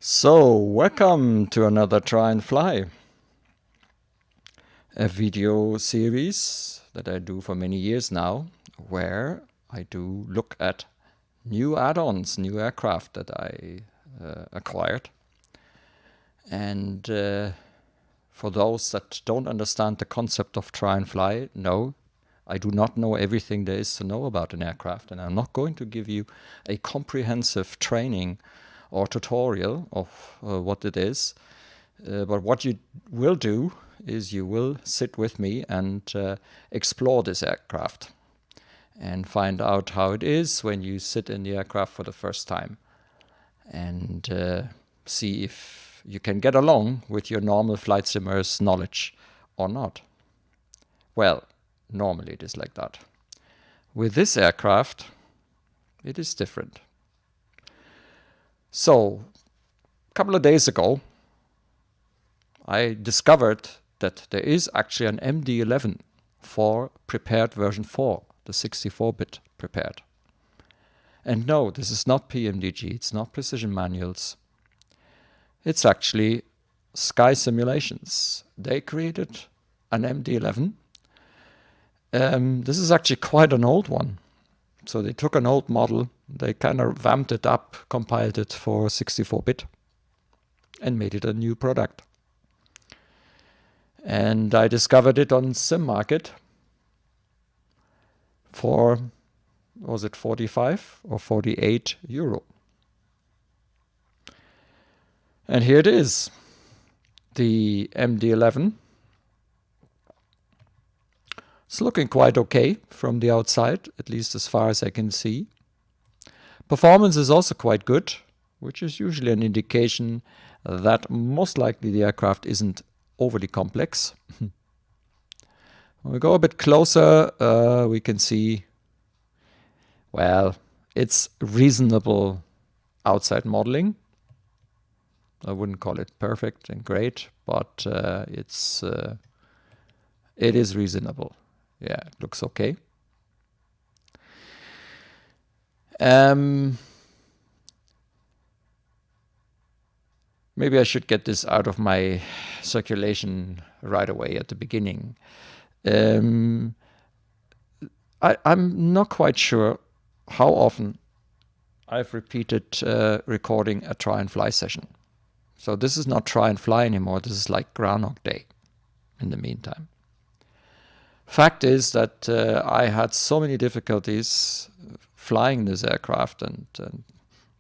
So, welcome to another Try and Fly, a video series that I do for many years now, where I do look at new add-ons, new aircraft that I acquired. And for those that don't understand the concept of Try and Fly, no, I do not know everything there is to know about an aircraft, and I'm not going to give you a comprehensive training or tutorial of what it is. But what you will do is you will sit with me and explore this aircraft and find out how it is when you sit in the aircraft for the first time, and see if you can get along with your normal flight simmer's knowledge or not. Well, normally it is like that. With this aircraft, it is different. So, a couple of days ago, I discovered that there is actually an MD-11 for prepared version 4, the 64-bit prepared. And no, this is not PMDG, it's not precision manuals. It's actually Sky Simulations. They created an MD-11. This is actually quite an old one. So they took an old model, they kind of vamped it up, compiled it for 64-bit, and made it a new product. And I discovered it on SimMarket for, was it 45 or 48 euro? And here it is, the MD-11. It's looking quite okay from the outside, at least as far as I can see. Performance is also quite good, which is usually an indication that most likely the aircraft isn't overly complex. When we go a bit closer, we can see, well, it's reasonable outside modeling. I wouldn't call it perfect and great, but it is reasonable. Yeah, it looks okay. Maybe I should get this out of my circulation right away at the beginning. I'm not quite sure how often I've repeated recording a Try and Fly session. So this is not Try and Fly anymore. This is like Groundhog Day in the meantime. Fact is that I had so many difficulties flying this aircraft and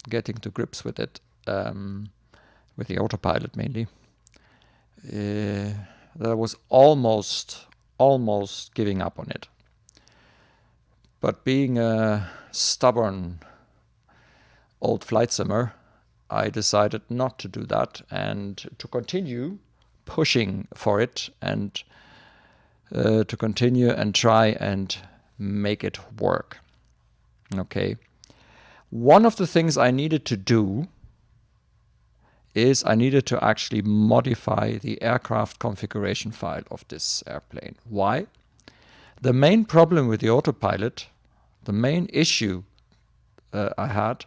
getting to grips with it, with the Autopilot mainly, that I was almost giving up on it. But being a stubborn old flight simmer, I decided not to do that and to continue pushing for it and to continue and try and make it work. Okay. One of the things I needed to do is I needed to actually modify the aircraft configuration file of this airplane. Why? The main problem with the Autopilot, the main issue I had,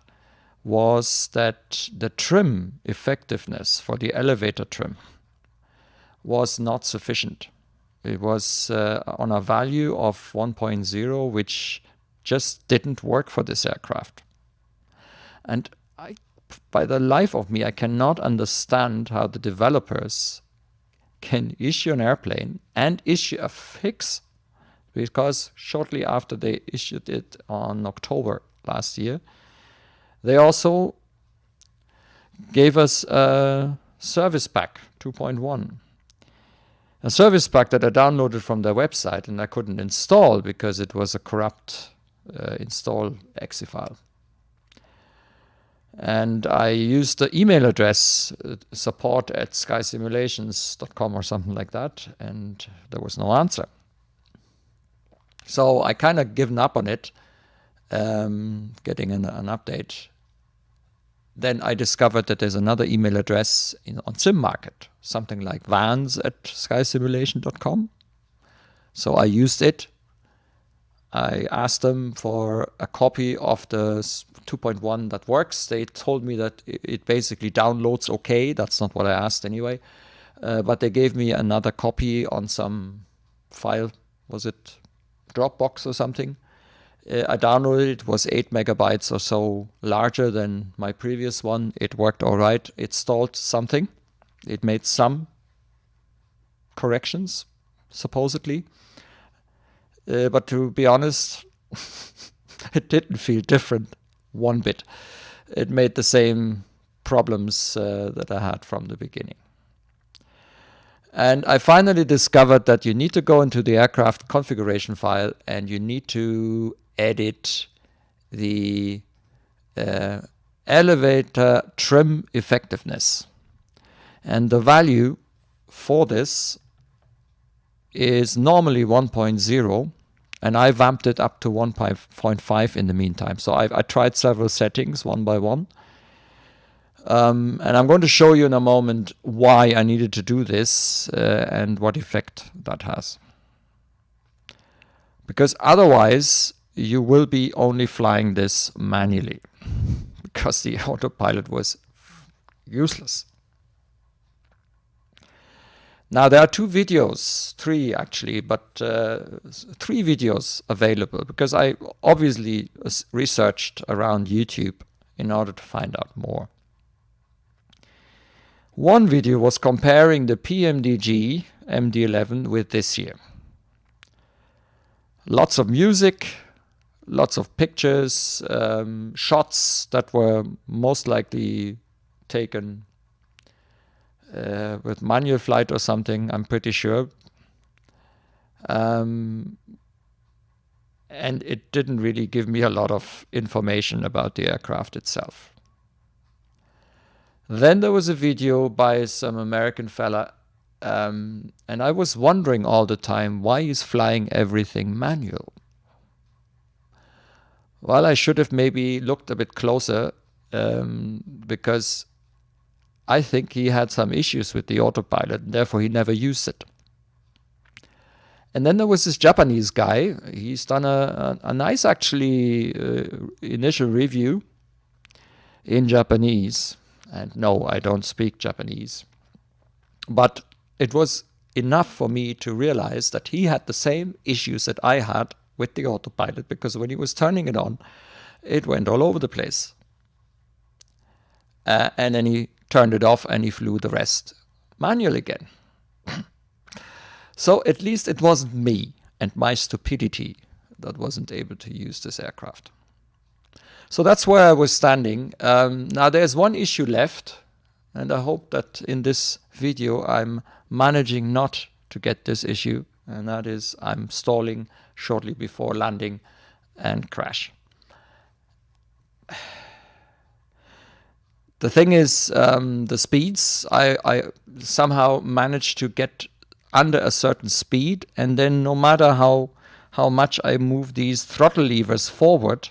was that the trim effectiveness for the elevator trim was not sufficient. It was on a value of 1.0, which just didn't work for this aircraft. And by the life of me, I cannot understand how the developers can issue an airplane and issue a fix, because shortly after they issued it on October last year, they also gave us a service pack 2.1. A service pack that I downloaded from their website and I couldn't install because it was a corrupt install exe file. And I used the email address support@skysimulations.com or something like that, and there was no answer. So I kind of given up on it, getting an update. Then I discovered that there's another email address on SimMarket, something like vans@skysimulation.com. So I used it. I asked them for a copy of the 2.1 that works. They told me that it basically downloads okay. That's not what I asked anyway. But they gave me another copy on some file. Was it Dropbox or something? I downloaded it. It was 8 megabytes or so larger than my previous one. It worked all right. It stalled something. It made some corrections, supposedly. But to be honest, it didn't feel different one bit. It made the same problems that I had from the beginning. And I finally discovered that you need to go into the aircraft configuration file and you need to edit the elevator trim effectiveness. And the value for this is normally 1.0, and I vamped it up to 1.5 in the meantime. So I tried several settings one by one. And I'm going to show you in a moment why I needed to do this and what effect that has. Because otherwise, you will be only flying this manually, because the autopilot was useless. Now, there are three actually, but 3 videos available, because I obviously researched around YouTube in order to find out more. One video was comparing the PMDG MD-11 with this year. Lots of music, lots of pictures, shots that were most likely taken with manual flight or something, I'm pretty sure. And it didn't really give me a lot of information about the aircraft itself. Then there was a video by some American fella, and I was wondering all the time why he's flying everything manual. Well, I should have maybe looked a bit closer, because I think he had some issues with the autopilot, and therefore he never used it. And then there was this Japanese guy. He's done a nice, actually, initial review in Japanese. And no, I don't speak Japanese. But it was enough for me to realize that he had the same issues that I had with the autopilot, because when he was turning it on, it went all over the place. And then he turned it off and he flew the rest manual again. So at least it wasn't me and my stupidity that wasn't able to use this aircraft. So that's where I was standing. Now there's one issue left, and I hope that in this video I'm managing not to get this issue, and that is I'm stalling shortly before landing and crash. The thing is, the speeds, I somehow managed to get under a certain speed, and then no matter how much I move these throttle levers forward,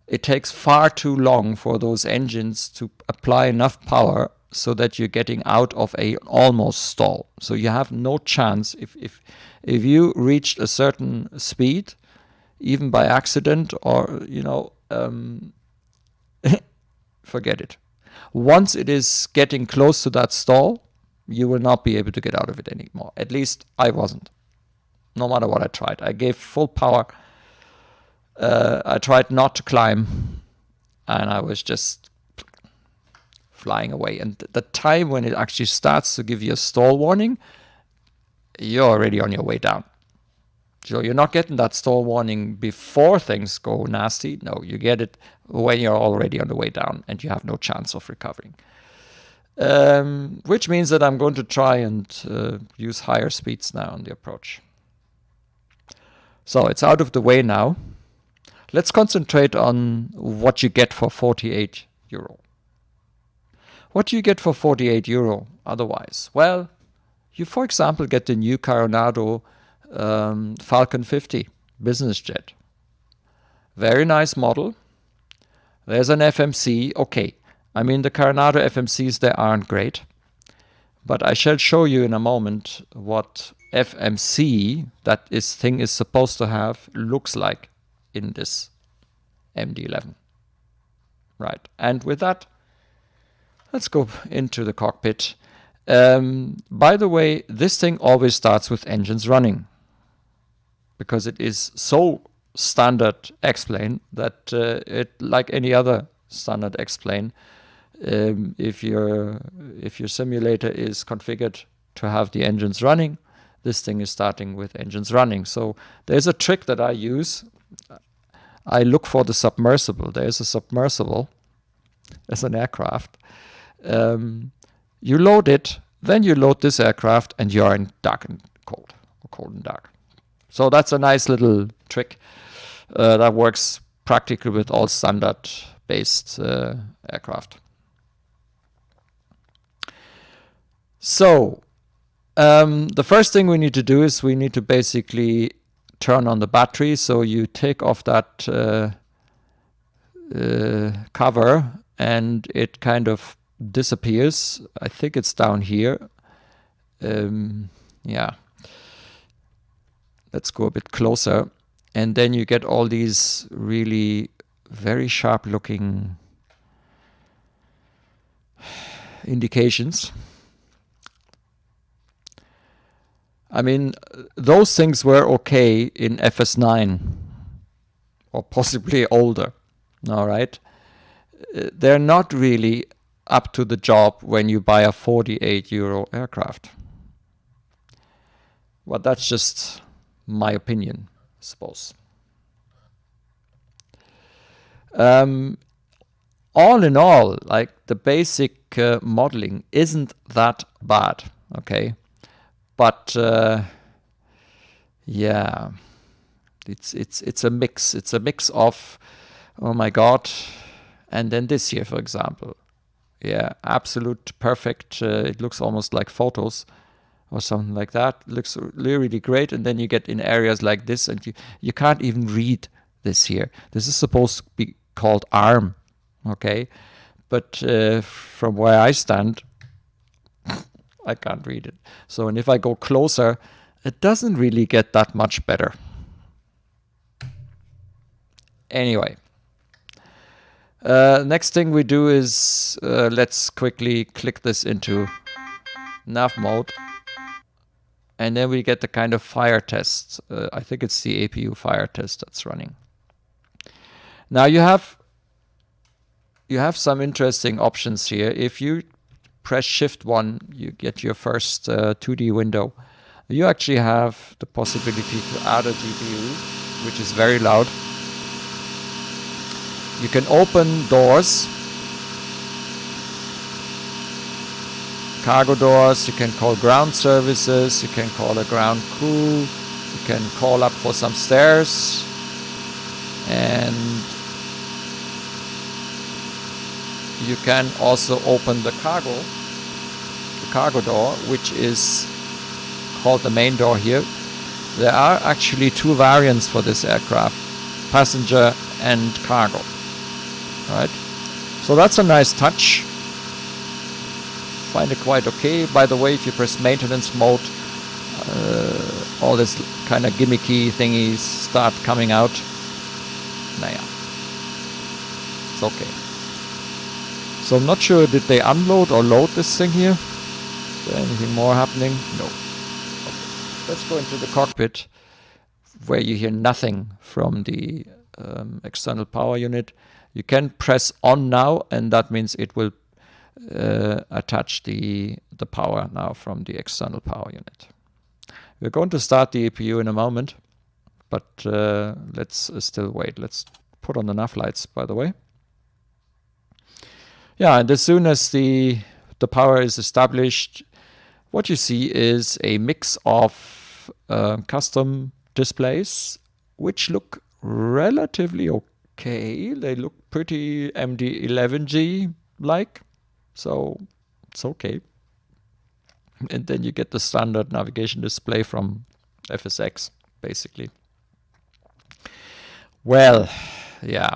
it takes far too long for those engines to apply enough power so that you're getting out of a almost stall. So you have no chance if you reached a certain speed, even by accident, or forget it. Once it is getting close to that stall, you will not be able to get out of it anymore. At least I wasn't. No matter what I tried. I gave full power. I tried not to climb, and I was just flying away. And the time when it actually starts to give you a stall warning, you're already on your way down. So you're not getting that stall warning before things go nasty. No, you get it when you're already on the way down and you have no chance of recovering. Which means that I'm going to try and use higher speeds now on the approach. So it's out of the way now. Let's concentrate on what you get for 48 euro. What do you get for 48 euro otherwise? Well, you, for example, get the new Coronado Falcon 50 business jet. Very nice model. There's an FMC. Okay, I mean, the Coronado FMCs, they aren't great. But I shall show you in a moment what FMC that this thing is supposed to have looks like in this MD-11. Right, and with that, let's go into the cockpit. By the way, this thing always starts with engines running, because it is so standard X-plane that it, like any other standard X-plane, if your simulator is configured to have the engines running, this thing is starting with engines running. So there's a trick that I use. I look for the submersible. There's a submersible as an aircraft. You load it, then you load this aircraft, and you're in dark and cold, or cold and dark. So that's a nice little trick that works practically with all standard-based aircraft. So the first thing we need to do is we need to basically turn on the battery. So you take off that cover and it kind of disappears. I think it's down here. Yeah. Let's go a bit closer. And then you get all these really very sharp looking indications. I mean, those things were okay in FS9 or possibly older. All right. They're not really up to the job when you buy a 48 euro aircraft. Well, that's just my opinion, I suppose. All in all, like the basic modeling isn't that bad, okay? But yeah, it's a mix. It's a mix of, oh my God, and then this here, for example. Yeah, absolute perfect. It looks almost like photos or something like that. It looks really great. And then you get in areas like this and you can't even read this here. This is supposed to be called ARM, okay? But from where I stand, I can't read it. So, and if I go closer, it doesn't really get that much better. Anyway. Next thing we do is let's quickly click this into nav mode, and then we get the kind of fire test. I think it's the APU fire test that's running. Now you have some interesting options here. If you press Shift 1, you get your first 2D window. You actually have the possibility to add a GPU, which is very loud. You can open doors, cargo doors, you can call ground services, you can call a ground crew, you can call up for some stairs, and you can also open the cargo door, which is called the main door here. There are actually two variants for this aircraft, passenger and cargo. Right, so that's a nice touch. Find it quite okay. By the way, if you press maintenance mode, all this kind of gimmicky thingies start coming out. Naja, it's okay. So I'm not sure, did they unload or load this thing here? Is there anything more happening? No. Okay. Let's go into the cockpit where you hear nothing from the external power unit. You can press on now, and that means it will attach the power now from the external power unit. We're going to start the APU in a moment, but let's still wait. Let's put on the nav lights, by the way. Yeah, and as soon as the power is established, what you see is a mix of custom displays, which look relatively okay. They look pretty MD-11G like, so it's okay. And then you get the standard navigation display from FSX, basically. Well, yeah,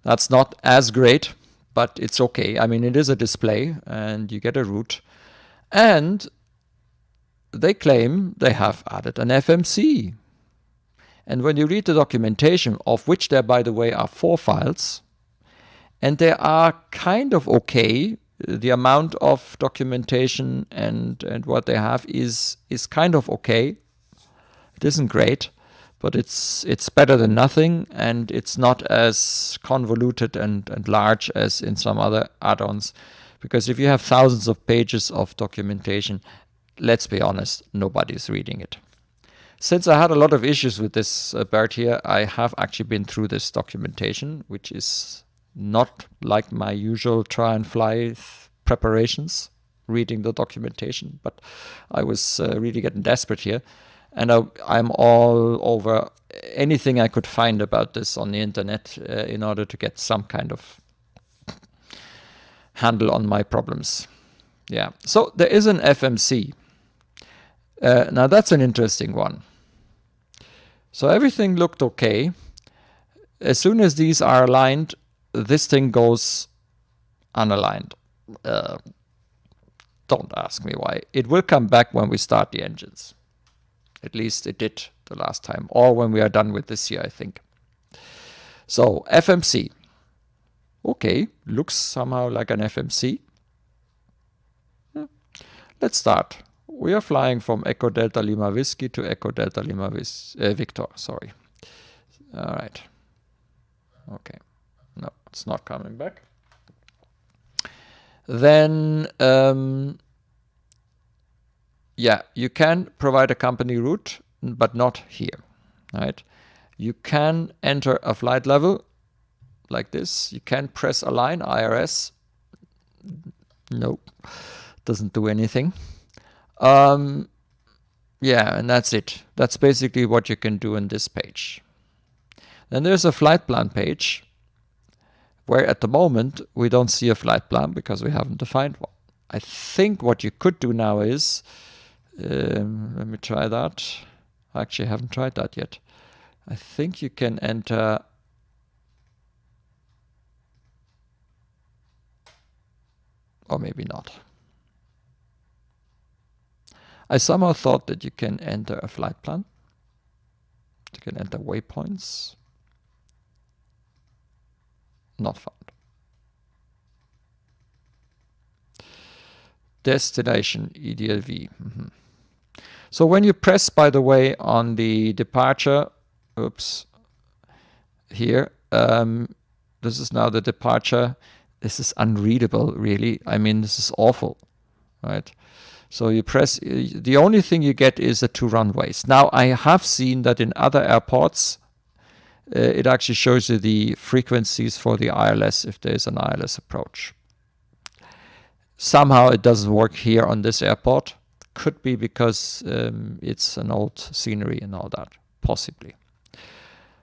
that's not as great, but it's okay. I mean, it is a display, and you get a route. And they claim they have added an FMC. And when you read the documentation, of which there, by the way, are 4 files, and they are kind of okay, the amount of documentation and what they have is kind of okay. It isn't great, but it's better than nothing, and it's not as convoluted and large as in some other add-ons. Because if you have thousands of pages of documentation, let's be honest, nobody's reading it. Since I had a lot of issues with this bird here, I have actually been through this documentation, which is not like my usual try and fly preparations, reading the documentation, but I was really getting desperate here. And I'm all over anything I could find about this on the internet in order to get some kind of handle on my problems. Yeah, so there is an FMC. Now that's an interesting one. So everything looked okay. As soon as these are aligned, this thing goes unaligned. Don't ask me why. It will come back when we start the engines. At least it did the last time, or when we are done with this year, I think. So FMC. Okay, looks somehow like an FMC. Let's start. We are flying from Echo Delta Lima Whiskey to Echo Delta Lima Victor. Sorry. All right. Okay. No, it's not coming back. Then, yeah, you can provide a company route, but not here. Right? You can enter a flight level like this. You can press align IRS. Nope, doesn't do anything. Yeah, and that's it. That's basically what you can do in this page. Then there's a flight plan page, where at the moment we don't see a flight plan because we haven't defined one. I think what you could do now is, let me try that. I actually haven't tried that yet. I think you can enter or maybe not. I somehow thought that you can enter a flight plan. You can enter waypoints. Not found. Destination EDLV. So when you press, by the way, on the departure, oops, here, this is now the departure. This is unreadable, really. I mean, this is awful, right? So you press, the only thing you get is the 2 runways. Now, I have seen that in other airports, it actually shows you the frequencies for the ILS if there is an ILS approach. Somehow it doesn't work here on this airport. Could be because it's an old scenery and all that, possibly.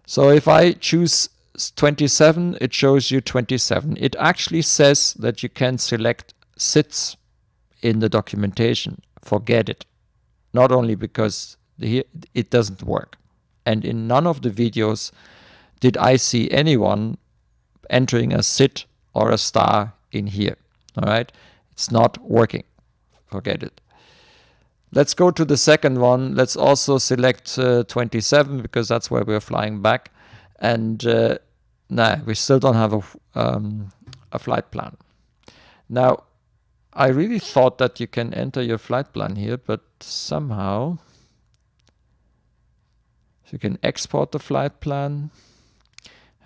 So if I choose 27, it shows you 27. It actually says that you can select SITs in the documentation. Forget it. Not only because it doesn't work. And in none of the videos did I see anyone entering a SIT or a star in here. All right? It's not working. Forget it. Let's go to the second one. Let's also select 27 because that's where we're flying back. And no, we still don't have a flight plan. Now, I really thought that you can enter your flight plan here, but somehow you can export the flight plan.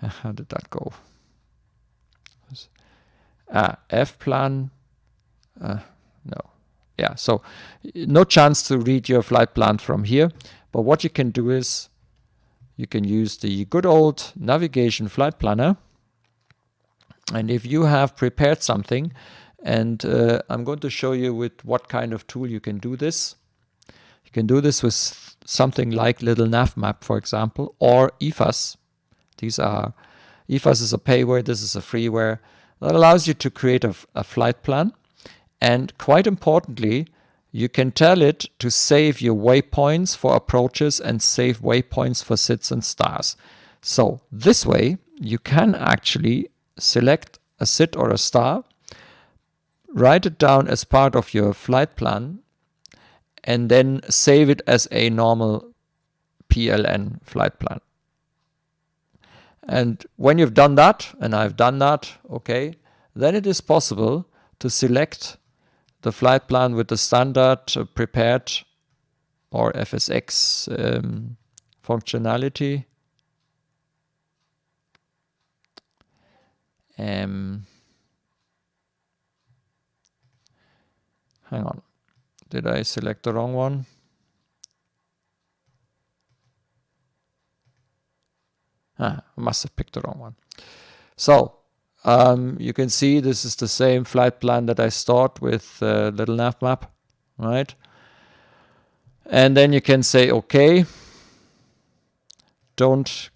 How did that go? F plan. No. Yeah, so no chance to read your flight plan from here. But what you can do is you can use the good old navigation flight planner. And if you have prepared something, and I'm going to show you with what kind of tool you can do this. You can do this with something like little Navmap, for example, or EFAS. EFAS is a payware, this is a freeware. That allows you to create a flight plan. And quite importantly, you can tell it to save your waypoints for approaches and save waypoints for SITs and stars. So this way, you can actually select a SIT or a star, write it down as part of your flight plan, and then save it as a normal PLN flight plan. And when you've done that, and I've done that, okay, then it is possible to select the flight plan with the standard prepared or FSX functionality. Hang on, did I select the wrong one? I must have picked the wrong one. So you can see this is the same flight plan that I stored with little Navmap, right? And then you can say, okay, don't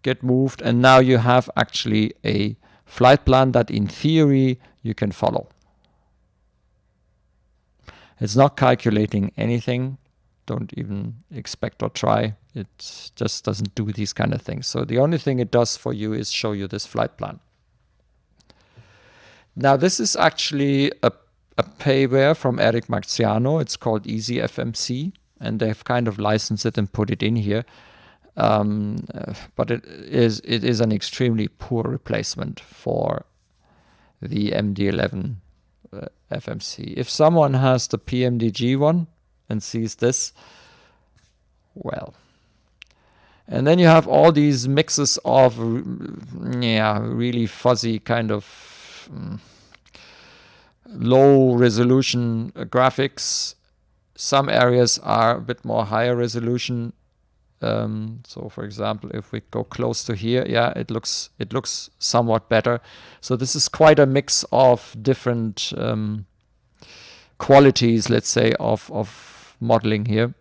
get moved. And now you have actually a flight plan that in theory you can follow. It's not calculating anything. Don't even expect or try. It just doesn't do these kind of things. So the only thing it does for you is show you this flight plan. Now this is actually a payware from Eric Marciano. It's called EasyFMC, and they've kind of licensed it and put it in here. But it is an extremely poor replacement for the MD-11 FMC. If someone has the PMDG one and sees this, well. And then you have all these mixes of really fuzzy kind of low resolution graphics. Some areas are a bit more higher resolution. So for example, if we go close to here, yeah, it looks somewhat better. So this is quite a mix of different qualities, let's say, of modeling here.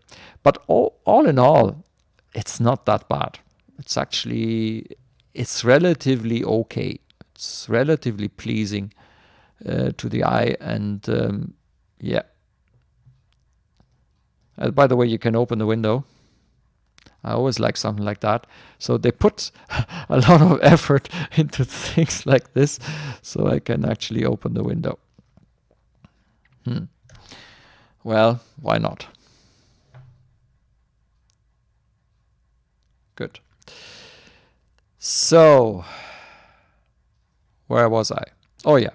But all in all, it's not that bad. It's relatively okay. It's relatively pleasing to the eye, and yeah. By the way, you can open the window. I always like something like that. So they put a lot of effort into things like this, so I can actually open the window. Well, why not? Good. So, where was I? Oh yeah.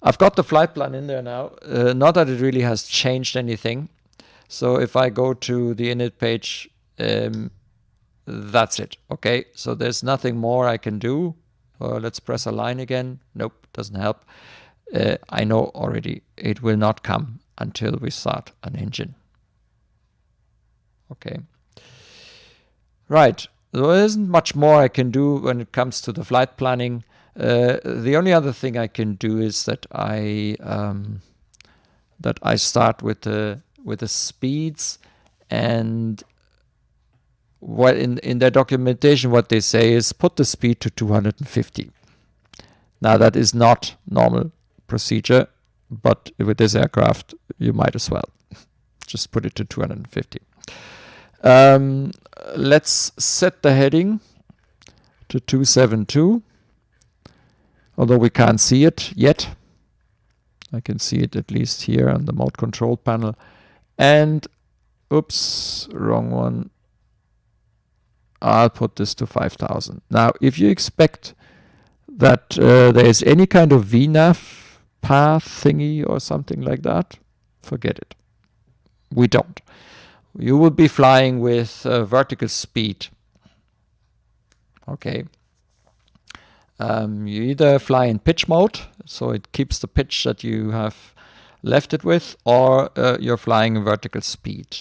I've got the flight plan in there now. Not that it really has changed anything. So if I go to the init page, that's it. Okay, so there's nothing more I can do. Let's press a line again. Nope, doesn't help. I know already it will not come until we start an engine. Okay. Right, there isn't much more I can do when it comes to the flight planning. The only other thing I can do is that I start with the speeds, and what in their documentation what they say is put the speed to 250. Now that is not normal procedure, but with this aircraft you might as well just put it to 250. Let's set the heading to 272, although we can't see it yet. I can see it at least here on the mode control panel. And oops, wrong one. I'll put this to 5000. Now, if you expect that there is any kind of VNAV path thingy or something like that, forget it. We don't. You will be flying with vertical speed. Okay. You either fly in pitch mode, so it keeps the pitch that you have left it with, or you're flying in vertical speed.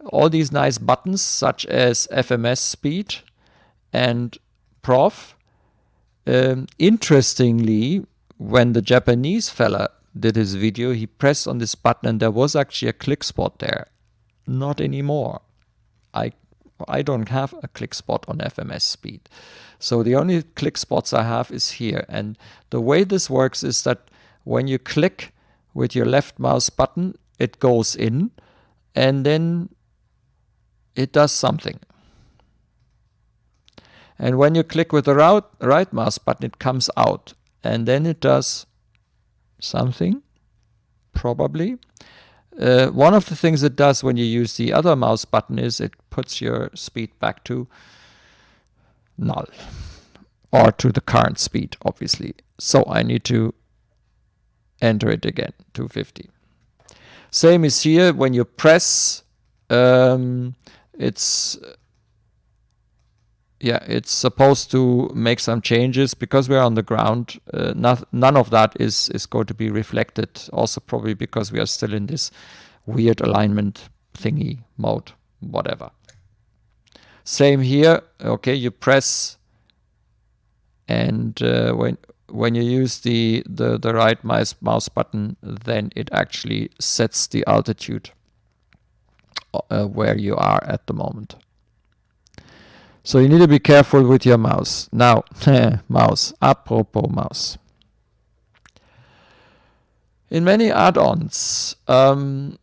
All these nice buttons, such as FMS speed and prof, interestingly, when the Japanese fella did his video, he pressed on this button and there was actually a click spot there. Not anymore. I don't have a click spot on FMS speed. So the only click spots I have is here. And the way this works is that when you click with your left mouse button, it goes in and then it does something. And when you click with the right mouse button, it comes out and then it does something, probably. One of the things it does when you use the other mouse button is it puts your speed back to null, or to the current speed, obviously. So I need to enter it again, 250. Same is here. When you press, it's supposed to make some changes. Because we're on the ground, none of that is going to be reflected. Also probably because we are still in this weird alignment thingy mode, whatever. Same here. Okay, you press, and when you use the right mouse button, then it actually sets the altitude where you are at the moment. So you need to be careful with your mouse. Now, mouse, apropos mouse. In many add-ons, and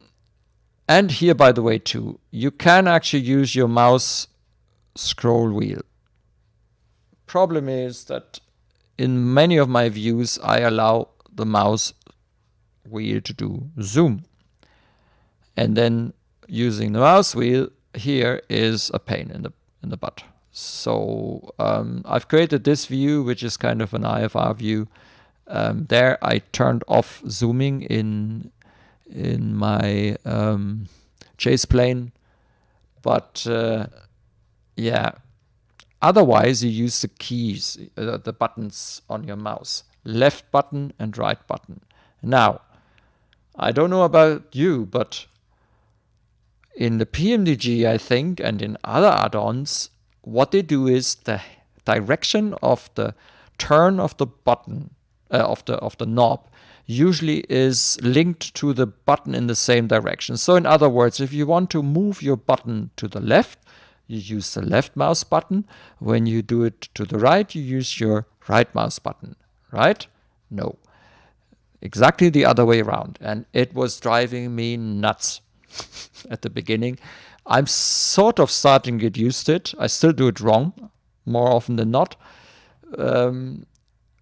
here by the way too, you can actually use your mouse scroll wheel. Problem is that in many of my views, I allow the mouse wheel to do zoom. And then using the mouse wheel here is a pain in the butt. So I've created this view, which is kind of an IFR view. There I turned off zooming in my Chaseplane, but yeah. Otherwise, you use the keys, the buttons on your mouse, left button and right button. Now, I don't know about you, but in the PMDG, I think, and in other add-ons, what they do is the direction of the turn of the button, of the knob, usually is linked to the button in the same direction. So in other words, if you want to move your button to the left, you use the left mouse button. When you do it to the right, you use your right mouse button. Right? No. Exactly the other way around. And it was driving me nuts at the beginning. I'm sort of starting to get used to it. I still do it wrong, more often than not.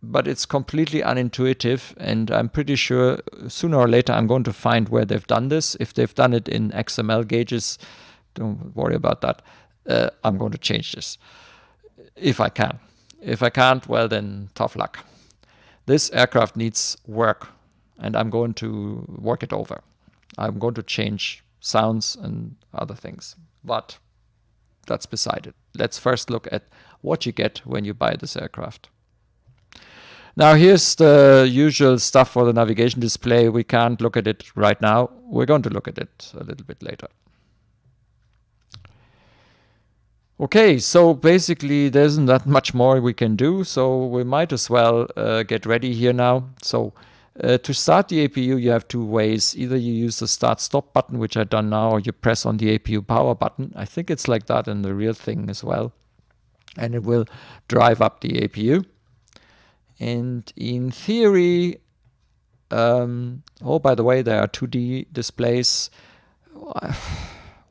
But it's completely unintuitive. And I'm pretty sure sooner or later I'm going to find where they've done this. If they've done it in XML gauges, don't worry about that. I'm going to change this if I can. If I can't, well then tough luck. This aircraft needs work, and I'm going to work it over. I'm going to change sounds and other things, but that's beside it. Let's first look at what you get when you buy this aircraft. Now here's the usual stuff for the navigation display. We can't look at it right now. We're going to look at it a little bit later. Okay, so basically there isn't that much more we can do, so we might as well get ready here now. So to start the APU, you have two ways. Either you use the start-stop button, which I've done now, or you press on the APU power button. I think it's like that in the real thing as well. And it will drive up the APU. And in theory, oh, by the way, there are 2D displays.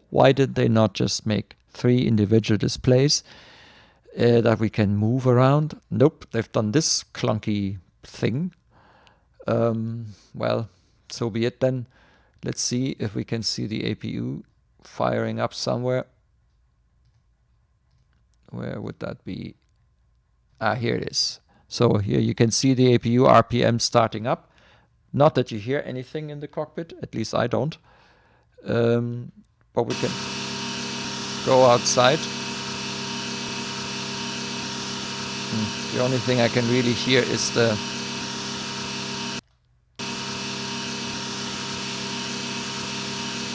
Why did they not just make 3 individual displays that we can move around? Nope, they've done this clunky thing. Well, so be it then. Let's see if we can see the APU firing up somewhere. Where would that be? Ah, here it is. So here you can see the APU RPM starting up. Not that you hear anything in the cockpit, at least I don't. But we can go outside. The only thing I can really hear is the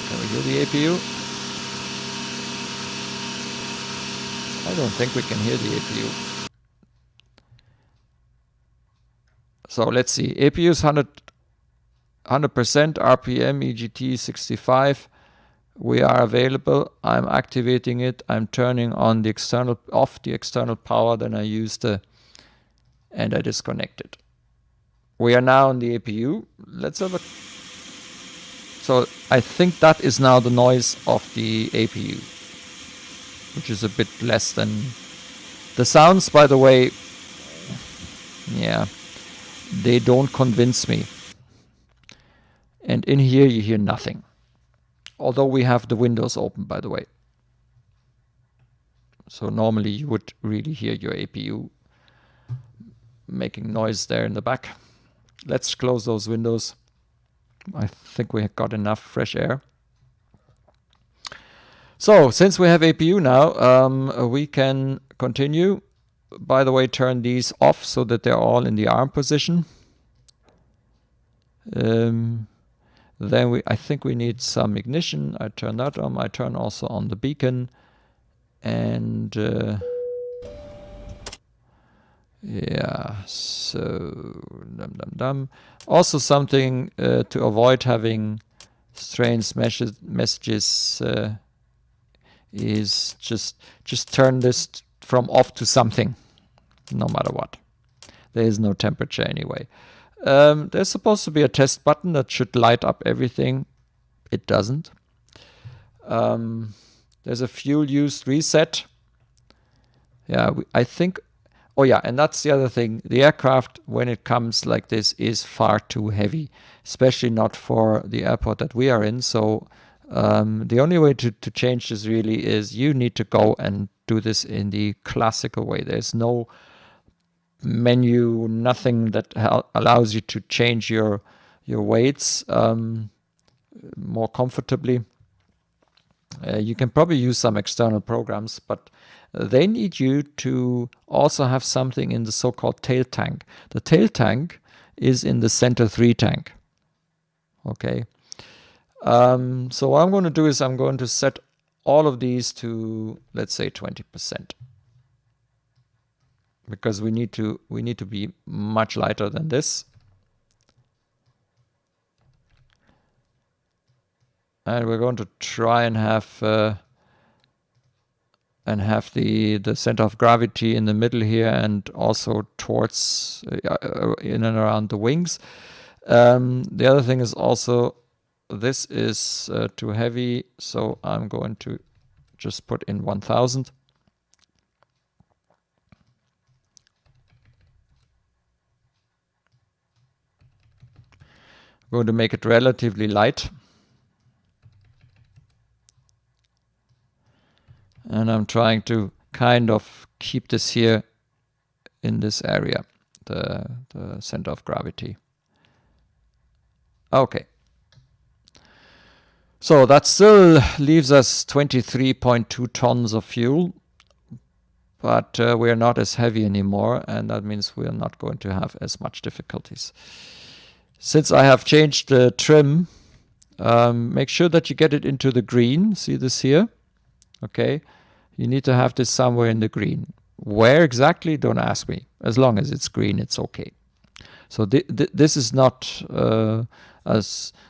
Can we hear the APU? I don't think we can hear the APU. So let's see. APU is 100% RPM, EGT 65. We are available. I'm activating it. I'm turning on the external, off the external power. Then I use and I disconnect it. We are now on the APU. Let's have a. So I think that is now the noise of the APU, which is a bit less than the sounds. By the way, yeah, they don't convince me. And in here you hear nothing. although we have the windows open, by the way. So normally you would really hear your APU making noise there in the back. Let's close those windows. I think we have got enough fresh air. So since we have APU now, we can continue. By the way, turn these off so that they're all in the arm position. Then I think we need some ignition. I turn that on. I turn also on the beacon. And yeah, so also something to avoid having strange messages is just turn this from off to something, no matter what. There is no temperature anyway. There's supposed to be a test button that should light up everything. It doesn't. There's a fuel use reset. Yeah, I think. Oh yeah, and that's the other thing. The aircraft, when it comes like this, is far too heavy, especially not for the airport that we are in. So the only way to change this really is you need to go and do this in the classical way. There's no menu, nothing that allows you to change your weights more comfortably. You can probably use some external programs, but they need you to also have something in the so-called tail tank. The tail tank is in the center 3 tank. Okay. So what I'm going to do is I'm going to set all of these to, let's say, 20%. Because we need to be much lighter than this. And we're going to try and have the center of gravity in the middle here, and also towards in and around the wings. The other thing is also this is too heavy, so I'm going to just put in 1000. I'm going to make it relatively light. And I'm trying to kind of keep this here in this area, the center of gravity. Okay. So that still leaves us 23.2 tons of fuel, but we're not as heavy anymore, and that means we're not going to have as much difficulties. Since I have changed the trim, make sure that you get it into the green. See this here? Okay. You need to have this somewhere in the green. Where exactly? Don't ask me. As long as it's green, it's okay. So this is not a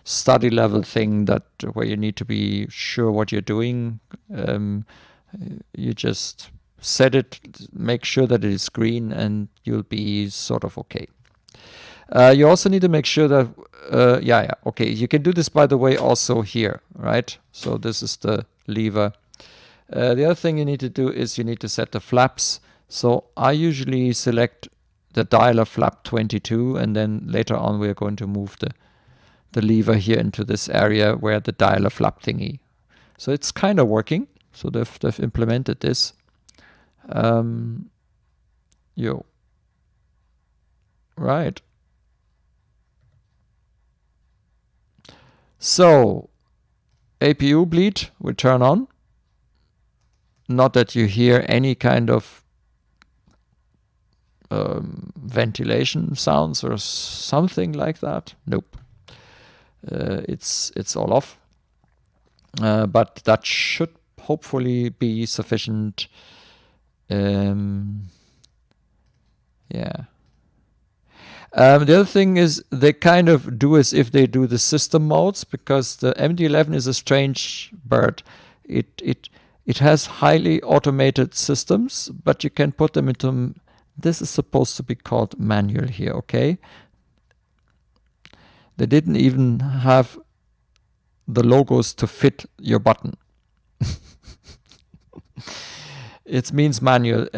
study level thing that where you need to be sure what you're doing. You just set it, make sure that it is green, and you'll be sort of okay. You also need to make sure that, yeah, okay. You can do this, by the way, also here, right? So this is the lever. The other thing you need to do is you need to set the flaps. So I usually select the dialer flap 22, and then later on we're going to move the lever here into this area where the dialer flap thingy. So it's kind of working. So they've implemented this. Right. So APU bleed will turn on. Not that you hear any kind of ventilation sounds or something like that. Nope. It's all off. But that should hopefully be sufficient. Yeah. The other thing is they kind of do as if they do the system modes, because the MD-11 is a strange bird. It has highly automated systems, but you can put them into, this is supposed to be called manual here, okay? They didn't even have the logos to fit your button. It means manual.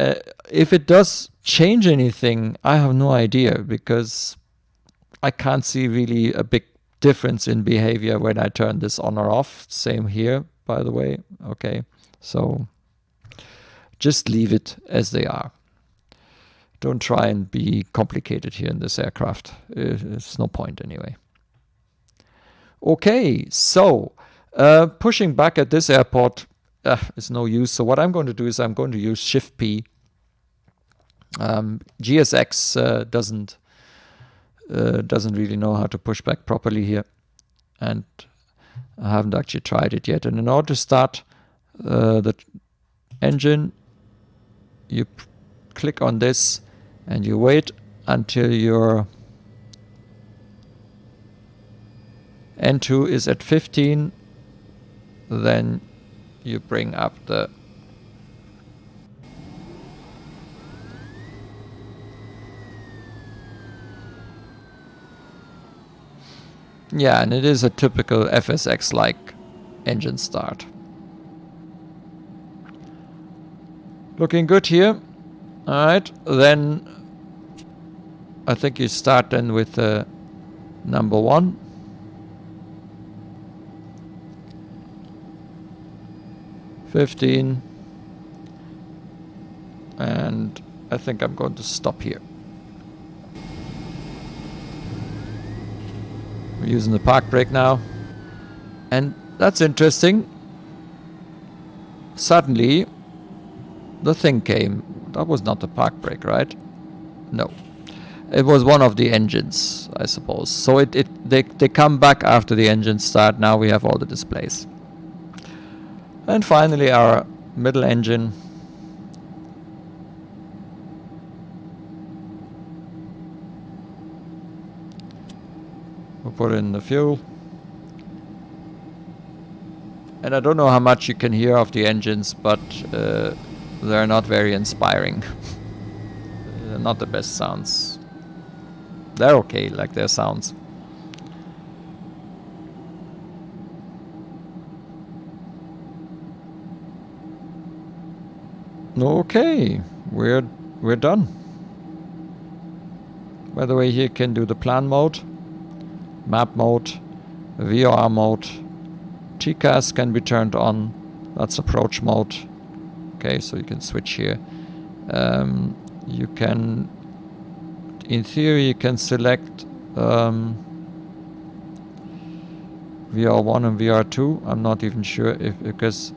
If it does change anything, I have no idea, because I can't see really a big difference in behavior when I turn this on or off. Same here, by the way. Okay, so just leave it as they are. Don't try and be complicated here in this aircraft. There's no point anyway. Okay, so pushing back at this airport is no use. So what I'm going to do is I'm going to use Shift P. GSX doesn't really know how to push back properly here, and I haven't actually tried it yet. And in order to start the engine, you click on this and you wait until your N2 is at 15, then you bring up the yeah, and it is a typical FSX-like engine start. Looking good here. Alright, then I think you start then with number 1. $15, and I think I'm going to stop here. We're using the park brake now, and that's interesting. Suddenly the thing came. That was not the park brake, right? No, it was one of the engines, I suppose. So they come back after the engines start. Now we have all the displays. And finally our middle engine. We'll put in the fuel. And I don't know how much you can hear of the engines, but they're not very inspiring. They're not the best sounds. They're okay, like their sounds. Okay, we're done. By the way, here you can do the plan mode, map mode, VOR mode. TCAS can be turned on. That's approach mode. Okay, so you can switch here. You can, in theory, you can select VR1 and VR2. I'm not even sure if, because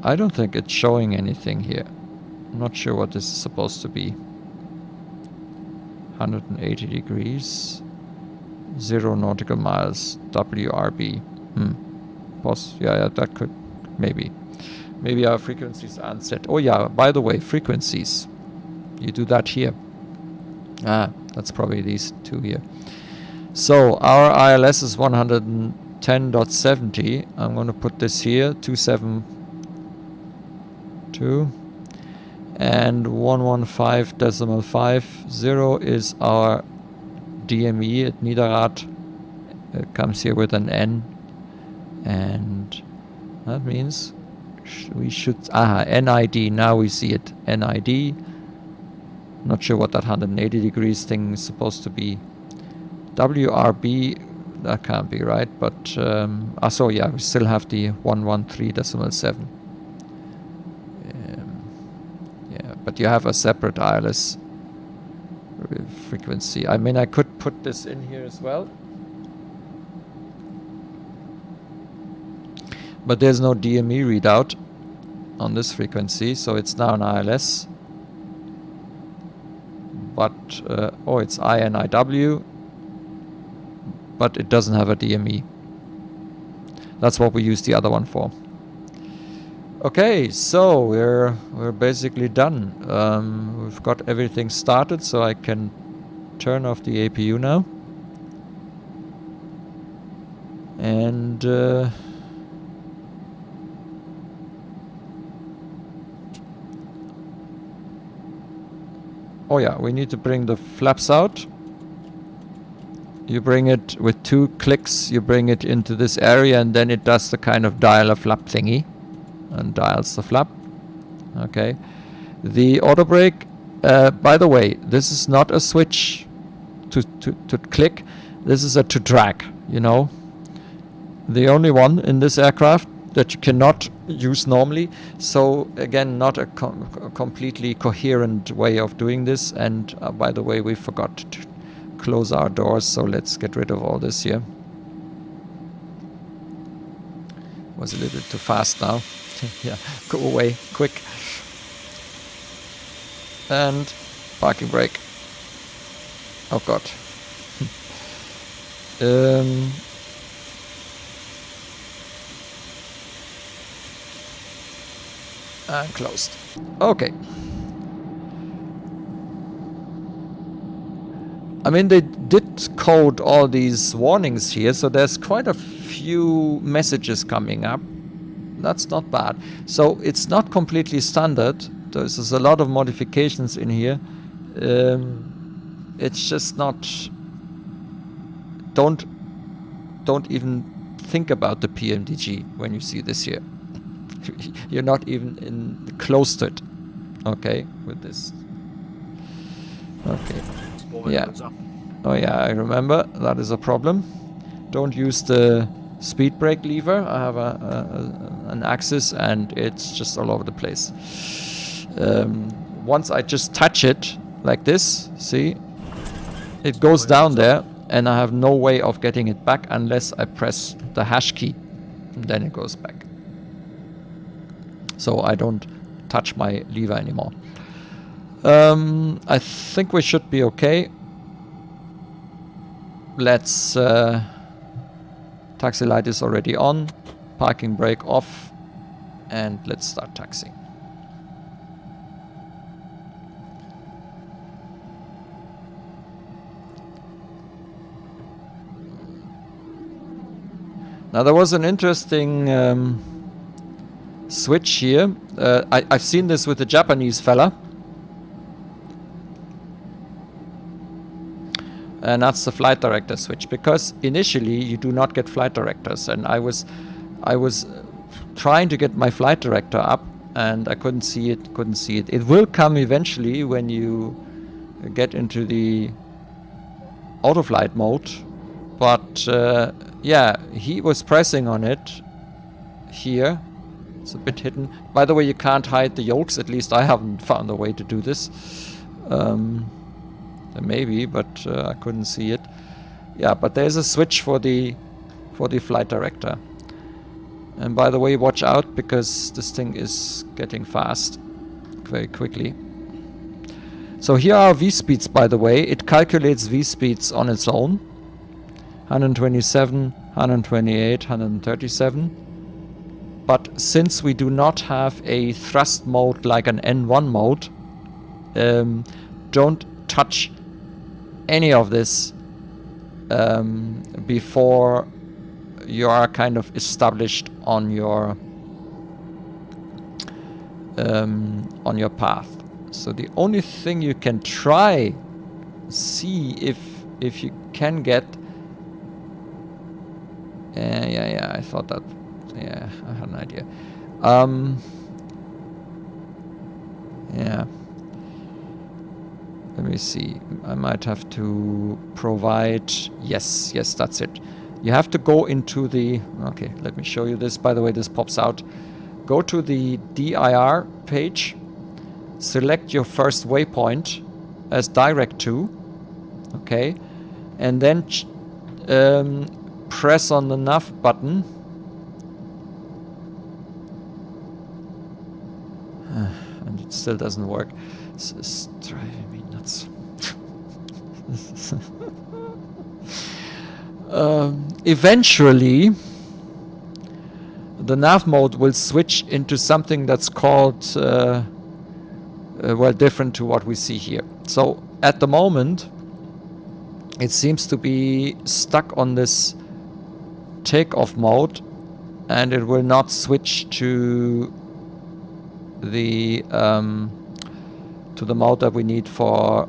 I don't think it's showing anything here. I'm not sure what this is supposed to be. 180 degrees, 0 nautical miles, WRB. Yeah, that could, maybe our frequencies aren't set. Oh yeah, by the way, frequencies. You do that here. That's probably these two here. So our ILS is 110.70. I'm going to put this here, 272. And 115.50 is our DME at Niederrad. It comes here with an N, and that means we should NID. Now we see it, NID. Not sure what that 180 degrees thing is supposed to be. WRB, that can't be right, but so yeah, we still have the 113.7. But you have a separate ILS frequency. I mean, I could put this in here as well. But there's no DME readout on this frequency, so it's now an ILS. But, oh, it's INIW, but it doesn't have a DME. That's what we use the other one for. Okay, so we're basically done. We've got everything started, so I can turn off the APU now. And oh yeah, we need to bring the flaps out. You bring it with 2 clicks, you bring it into this area, and then it does the kind of dial a flap thingy and dials the flap. Okay, the auto brake, by the way, this is not a switch to click. This is a to drag, you know. The only one in this aircraft that you cannot use normally. So again, not a completely coherent way of doing this. And by the way, we forgot to close our doors, so let's get rid of all this here. Was a little bit too fast now. Yeah, go away, quick. And parking brake. Oh god. And closed. Okay. I mean, they did code all these warnings here, so there's quite a few messages coming up. That's not bad. So it's not completely standard. There's a lot of modifications in here. It's just not... Don't even think about the PMDG when you see this here. You're not even close to it. Okay, with this. Okay. Yeah. Oh yeah, I remember. That is a problem. Don't use the speed brake lever. I have an axis and it's just all over the place. Once I just touch it like this, see, it goes down there and I have no way of getting it back unless I press the hash key, and then it goes back. So I don't touch my lever anymore. I think we should be okay. Let's... taxi light is already on. Parking brake off. And let's start taxiing. Now there was an interesting switch here. I've seen this with the Japanese fella. And that's the flight director switch, because initially you do not get flight directors, and I was trying to get my flight director up and I couldn't see it. It will come eventually when you get into the autoflight mode, but yeah, he was pressing on it here. It's a bit hidden. By the way, you can't hide the yokes, at least I haven't found a way to do this. Maybe, but I couldn't see it. Yeah, but there's a switch for the flight director. And by the way, watch out, because this thing is getting fast very quickly. So here are V-speeds, by the way. It calculates V-speeds on its own. 127, 128, 137. But since we do not have a thrust mode like an N1 mode, don't touch any of this before you are kind of established on your path. So the only thing you can try, see if you can get. Yeah, I thought that. Yeah, I had an idea. Yeah. Let me see. I might have to provide... Yes, that's it. You have to go into the... Okay, let me show you this. By the way, this pops out. Go to the DIR page. Select your first waypoint as direct to. Okay. And then press on the nav button. And it still doesn't work. It's driving me nuts. Eventually, the nav mode will switch into something that's called, well, different to what we see here. So at the moment, it seems to be stuck on this takeoff mode, and it will not switch to the mode that we need for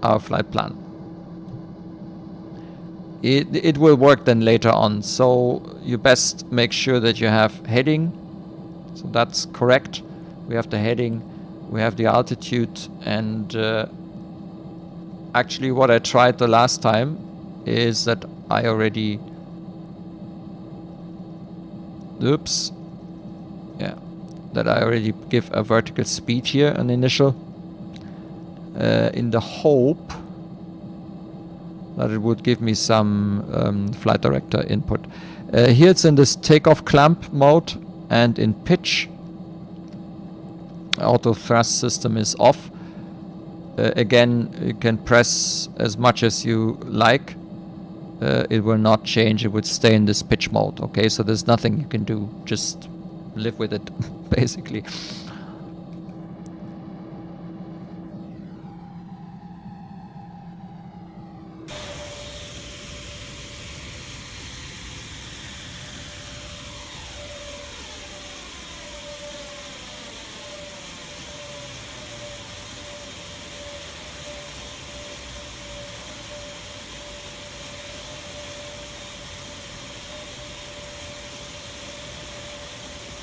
our flight plan. It will work then later on, so you best make sure that you have heading. So that's correct. We have the heading, we have the altitude, and actually what I tried the last time is that I already... Oops. Yeah. That I already give a vertical speed here, an initial, in the hope that it would give me some flight director input. Here it's in this takeoff clamp mode and in pitch. Auto thrust system is off. Again, you can press as much as you like. It will not change. It would stay in this pitch mode. Okay, so there's nothing you can do. Just live with it, basically.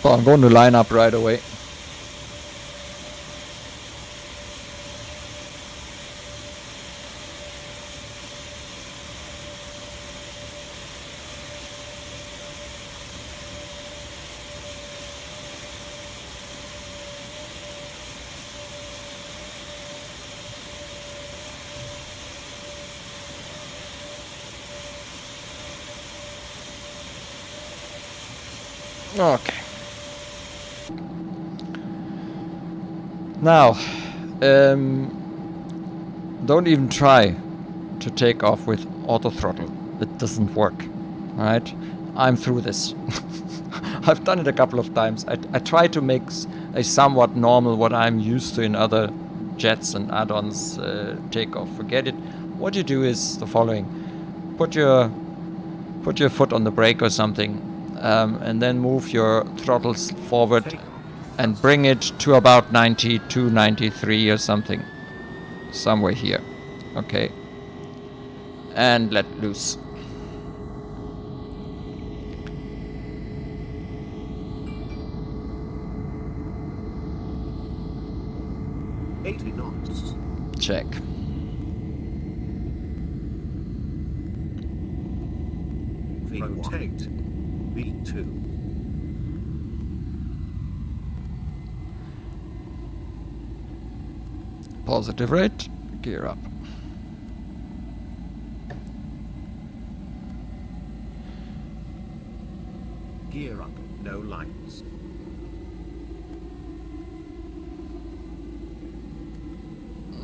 So I'm going to line up right away. Okay. Now, don't even try to take off with auto throttle. It doesn't work, right? I'm through this. I've done it a couple of times. I try to make a somewhat normal, what I'm used to in other jets and add-ons takeoff. Forget it. What you do is the following: put your foot on the brake or something, and then move your throttles forward and bring it to about 92, 93 or something. Somewhere here. Okay. And let loose. Check. Rotate V2. Positive rate, gear up. Gear up, no lights.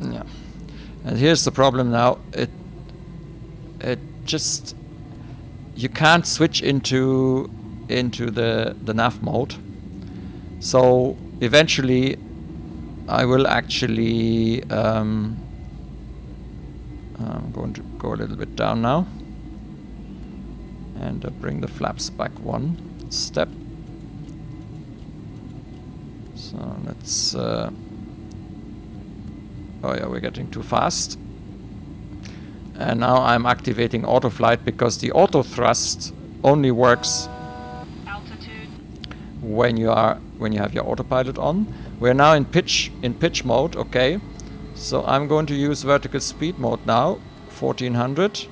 Yeah. And here's the problem now. It just, you can't switch into the nav mode. So eventually I will actually I'm going to go a little bit down now and bring the flaps back one step. So let's oh yeah, we're getting too fast. And now I'm activating auto flight because the auto thrust only works when you have your autopilot on. We're now in pitch mode, okay. So I'm going to use vertical speed mode now, 1400.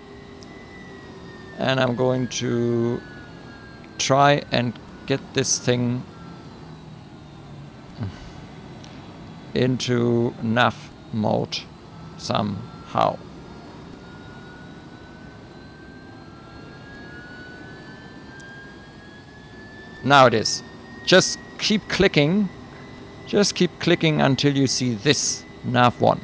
And I'm going to try and get this thing into nav mode somehow. Now it is. Just keep clicking. Just keep clicking until you see this nav 1.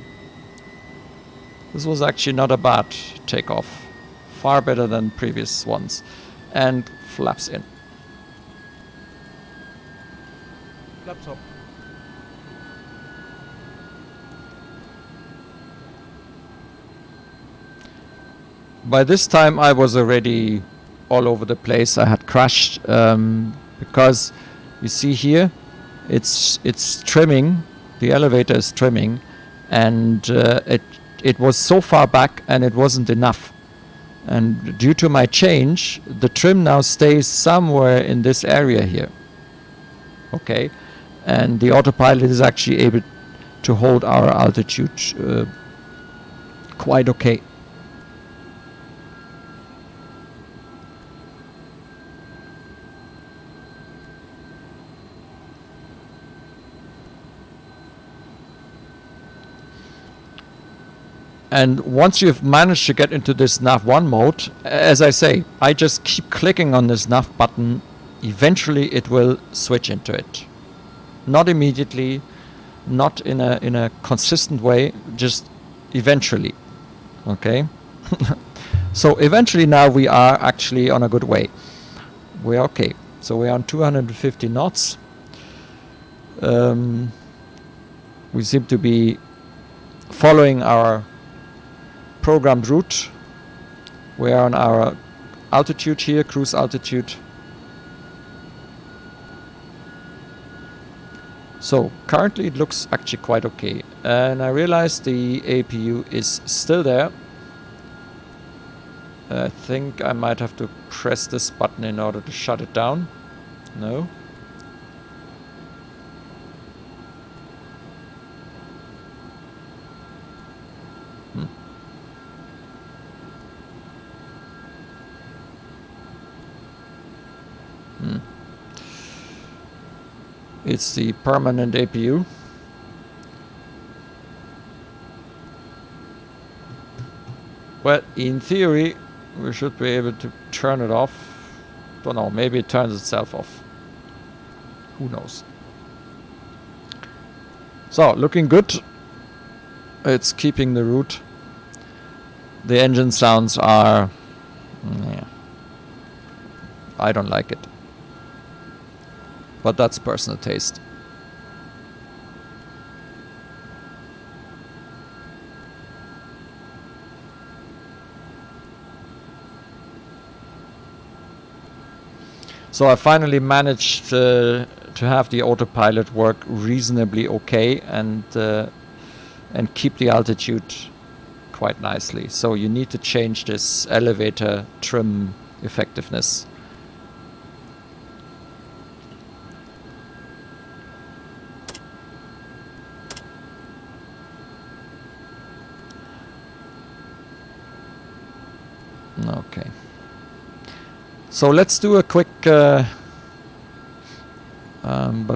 This was actually not a bad takeoff. Far better than previous ones. And flaps in. Laptop. By this time I was already all over the place. I had crashed because you see here it's trimming. The elevator is trimming, and it was so far back and it wasn't enough. And due to my change, the trim now stays somewhere in this area here. Okay, and the autopilot is actually able to hold our altitude quite okay. And once you've managed to get into this nav1 mode, as I say, I just keep clicking on this nav button. Eventually it will switch into it. Not immediately, not in a consistent way, just eventually. Okay? So eventually now we are actually on a good way. We're okay. So we're on 250 knots. We seem to be following our programmed route. We're on our altitude here, cruise altitude. So currently it looks actually quite okay. And I realize the APU is still there. I think I might have to press this button in order to shut it down. No. It's the permanent APU. Well, in theory, we should be able to turn it off. Don't know, maybe it turns itself off. Who knows? So, looking good. It's keeping the route. The engine sounds are... yeah. I don't like it. But that's personal taste. So I finally managed to have the autopilot work reasonably okay and keep the altitude quite nicely. So you need to change this elevator trim effectiveness. Okay. So let's do a quick... but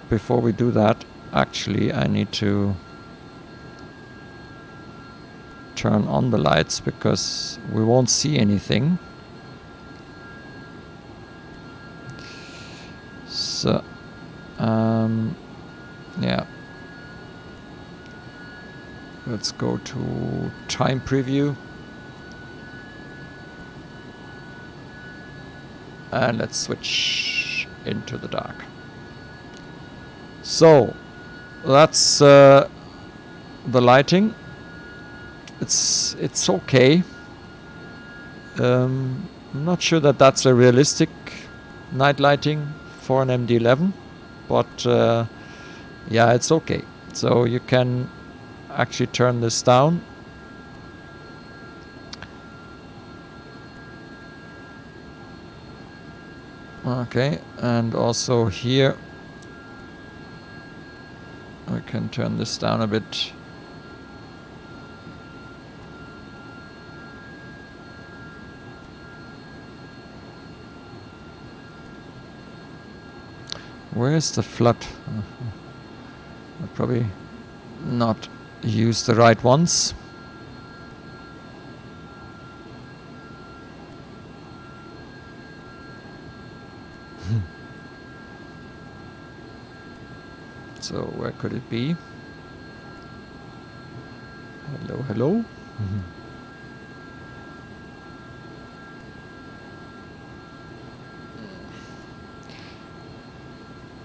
before we do that, actually I need to turn on the lights because we won't see anything. So, yeah. Let's go to time preview. And let's switch into the dark. So that's the lighting. It's okay. I'm not sure that that's a realistic night lighting for an MD-11, but yeah, it's okay. So you can actually turn this down. Okay, and also here I can turn this down a bit. Where's the flood? I probably not used the right ones. So where could it be? Hello, hello.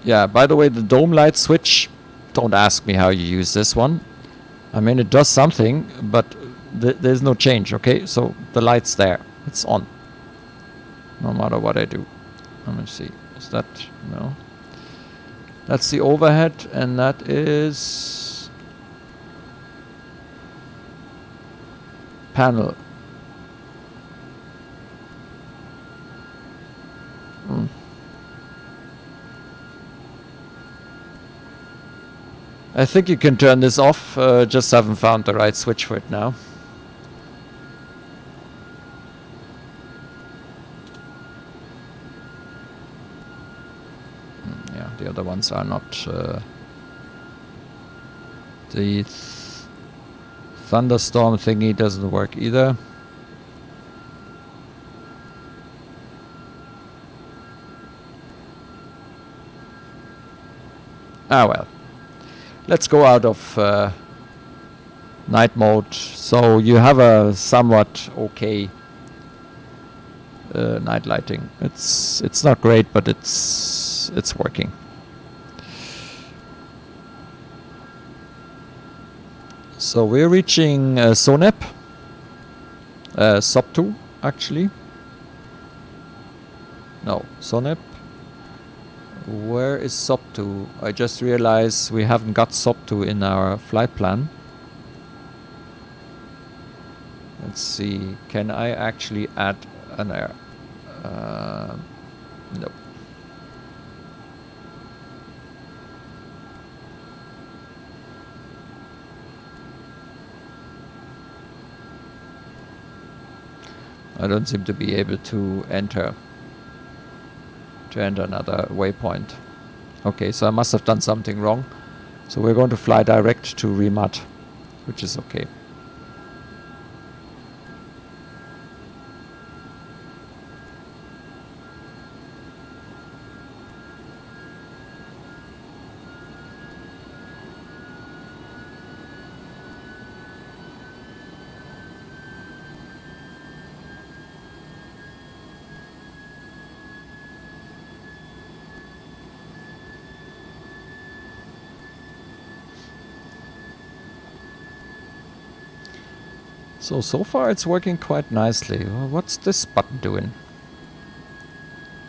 Yeah, by the way, the dome light switch, don't ask me how you use this one. I mean, it does something, but there's no change, okay? So the light's there. It's on. No matter what I do. Let me see. Is that... no. That's the overhead, and that is... panel. I think you can turn this off, just haven't found the right switch for it now. the other ones are not. The thunderstorm thingy doesn't work either. Ah well. Let's go out of night mode. So you have a somewhat okay night lighting. It's not great, but it's working. So we're reaching SONEP, SOP 2 actually. No, SONEP. Where is SOP 2? I just realized we haven't got SOP 2 in our flight plan. Let's see, can I actually add an air? No. I don't seem to be able to enter another waypoint. Okay, so I must have done something wrong. So we're going to fly direct to Remat, which is okay. So far it's working quite nicely. What's this button doing?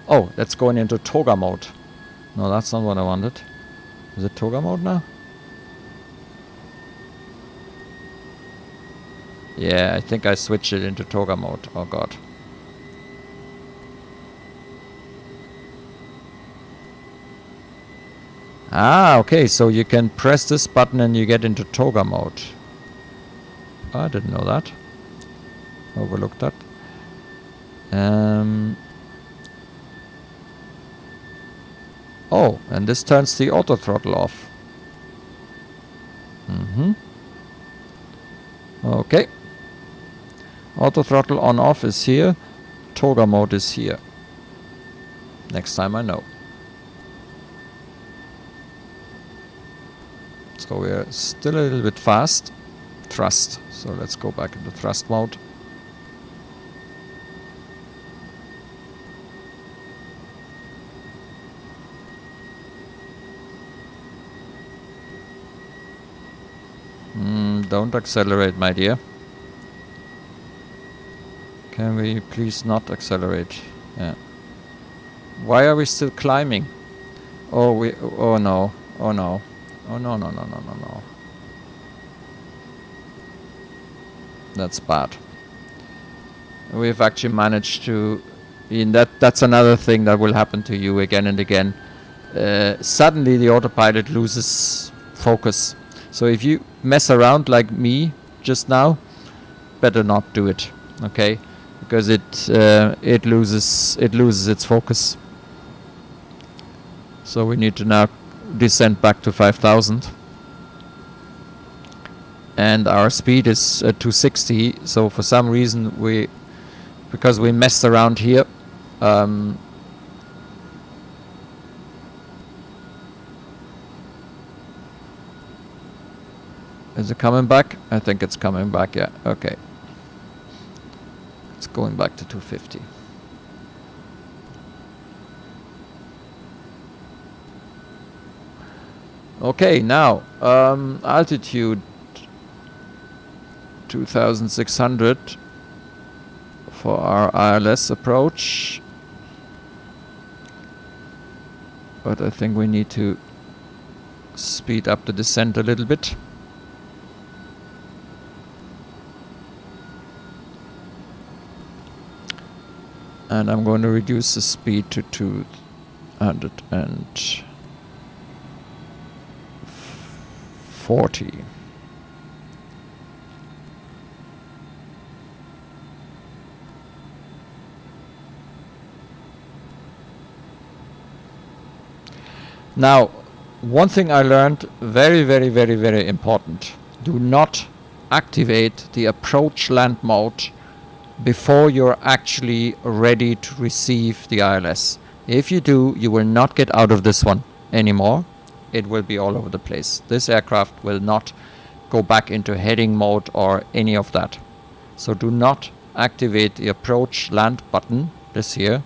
Oh, that's going into toga mode. No, that's not what I wanted. Is it toga mode now? Yeah, I think I switched it into toga mode. Oh god. Ah, okay, so you can press this button and you get into toga mode. I didn't know that. Overlooked that. Oh, and this turns the auto throttle off. Okay. Auto throttle on off is here. Toga mode is here. Next time I know. So we're still a little bit fast. Thrust. So let's go back into thrust mode. Don't accelerate, my dear. Can we please not accelerate? Yeah. Why are we still climbing? Oh, oh no. Oh no. Oh no, no, no, no, no, no. That's bad. We've actually managed to... that's another thing that will happen to you again and again. Suddenly the autopilot loses focus. So if you mess around like me just now, better not do it, okay? Because it loses its focus. So we need to now descend back to 5,000. And our speed is 260. So for some reason because we messed around here, is it coming back? I think it's coming back, yeah. Okay. It's going back to 250. Okay, now, altitude 2,600 for our ILS approach. But I think we need to speed up the descent a little bit. And I'm going to reduce the speed to 240. Now, one thing I learned, very, very, very, very important. Do not activate the approach land mode before you're actually ready to receive the ILS. If you do, you will not get out of this one anymore. It will be all over the place. This aircraft will not go back into heading mode or any of that. So do not activate the approach land button, this here,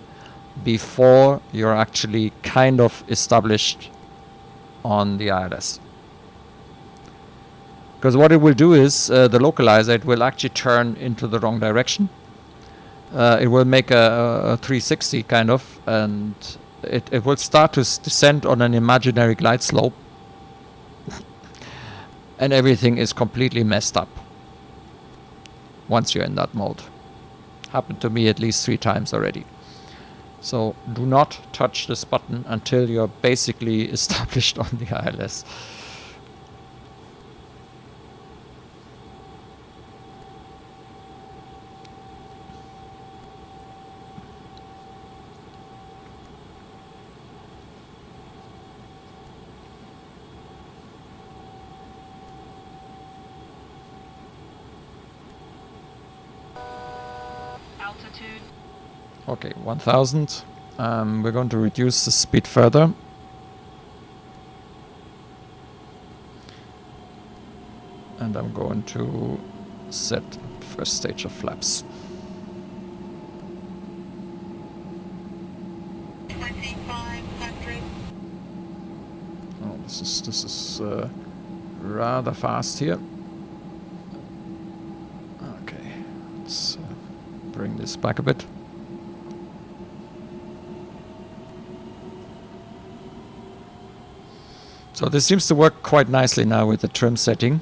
before you're actually kind of established on the ILS. Because what it will do is the localizer, it will actually turn into the wrong direction. It will make a 360 kind of, and it will start to descend on an imaginary glide slope. And everything is completely messed up once you're in that mode. Happened to me at least 3 times already. So do not touch this button until you're basically established on the ILS. Okay, 1000. We're going to reduce the speed further. And I'm going to set first stage of flaps. 2500. Oh, this is rather fast here. Okay, let's bring this back a bit. So this seems to work quite nicely now with the trim setting.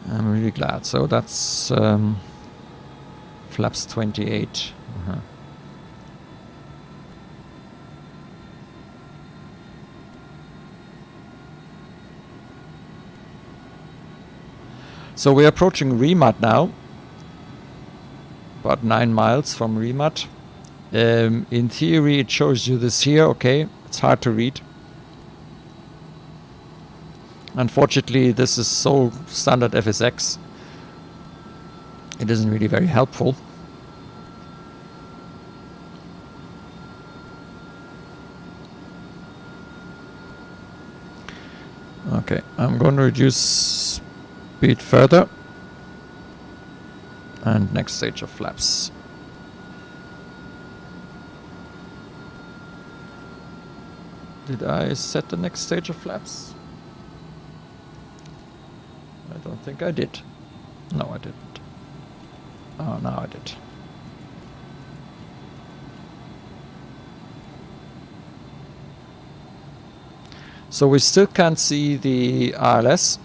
I'm really glad. So that's flaps 28. So we're approaching Remat now. About 9 miles from Remat. In theory it shows you this here, okay. It's hard to read. Unfortunately, this is so standard FSX. It isn't really very helpful. Okay, I'm going to reduce speed further. And next stage of flaps. Did I set the next stage of flaps? I don't think I did. No, I didn't. Oh, now I did. So we still can't see the ILS.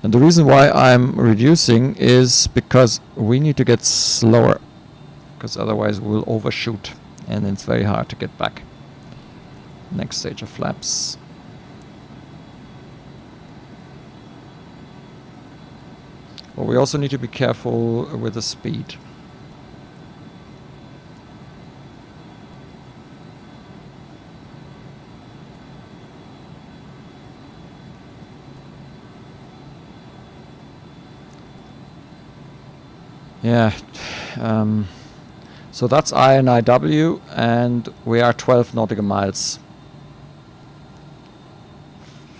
And the reason why I'm reducing is because we need to get slower. Because otherwise we'll overshoot and it's very hard to get back. Next stage of flaps. Well, we also need to be careful with the speed. Yeah, so that's INIW and we are 12 nautical miles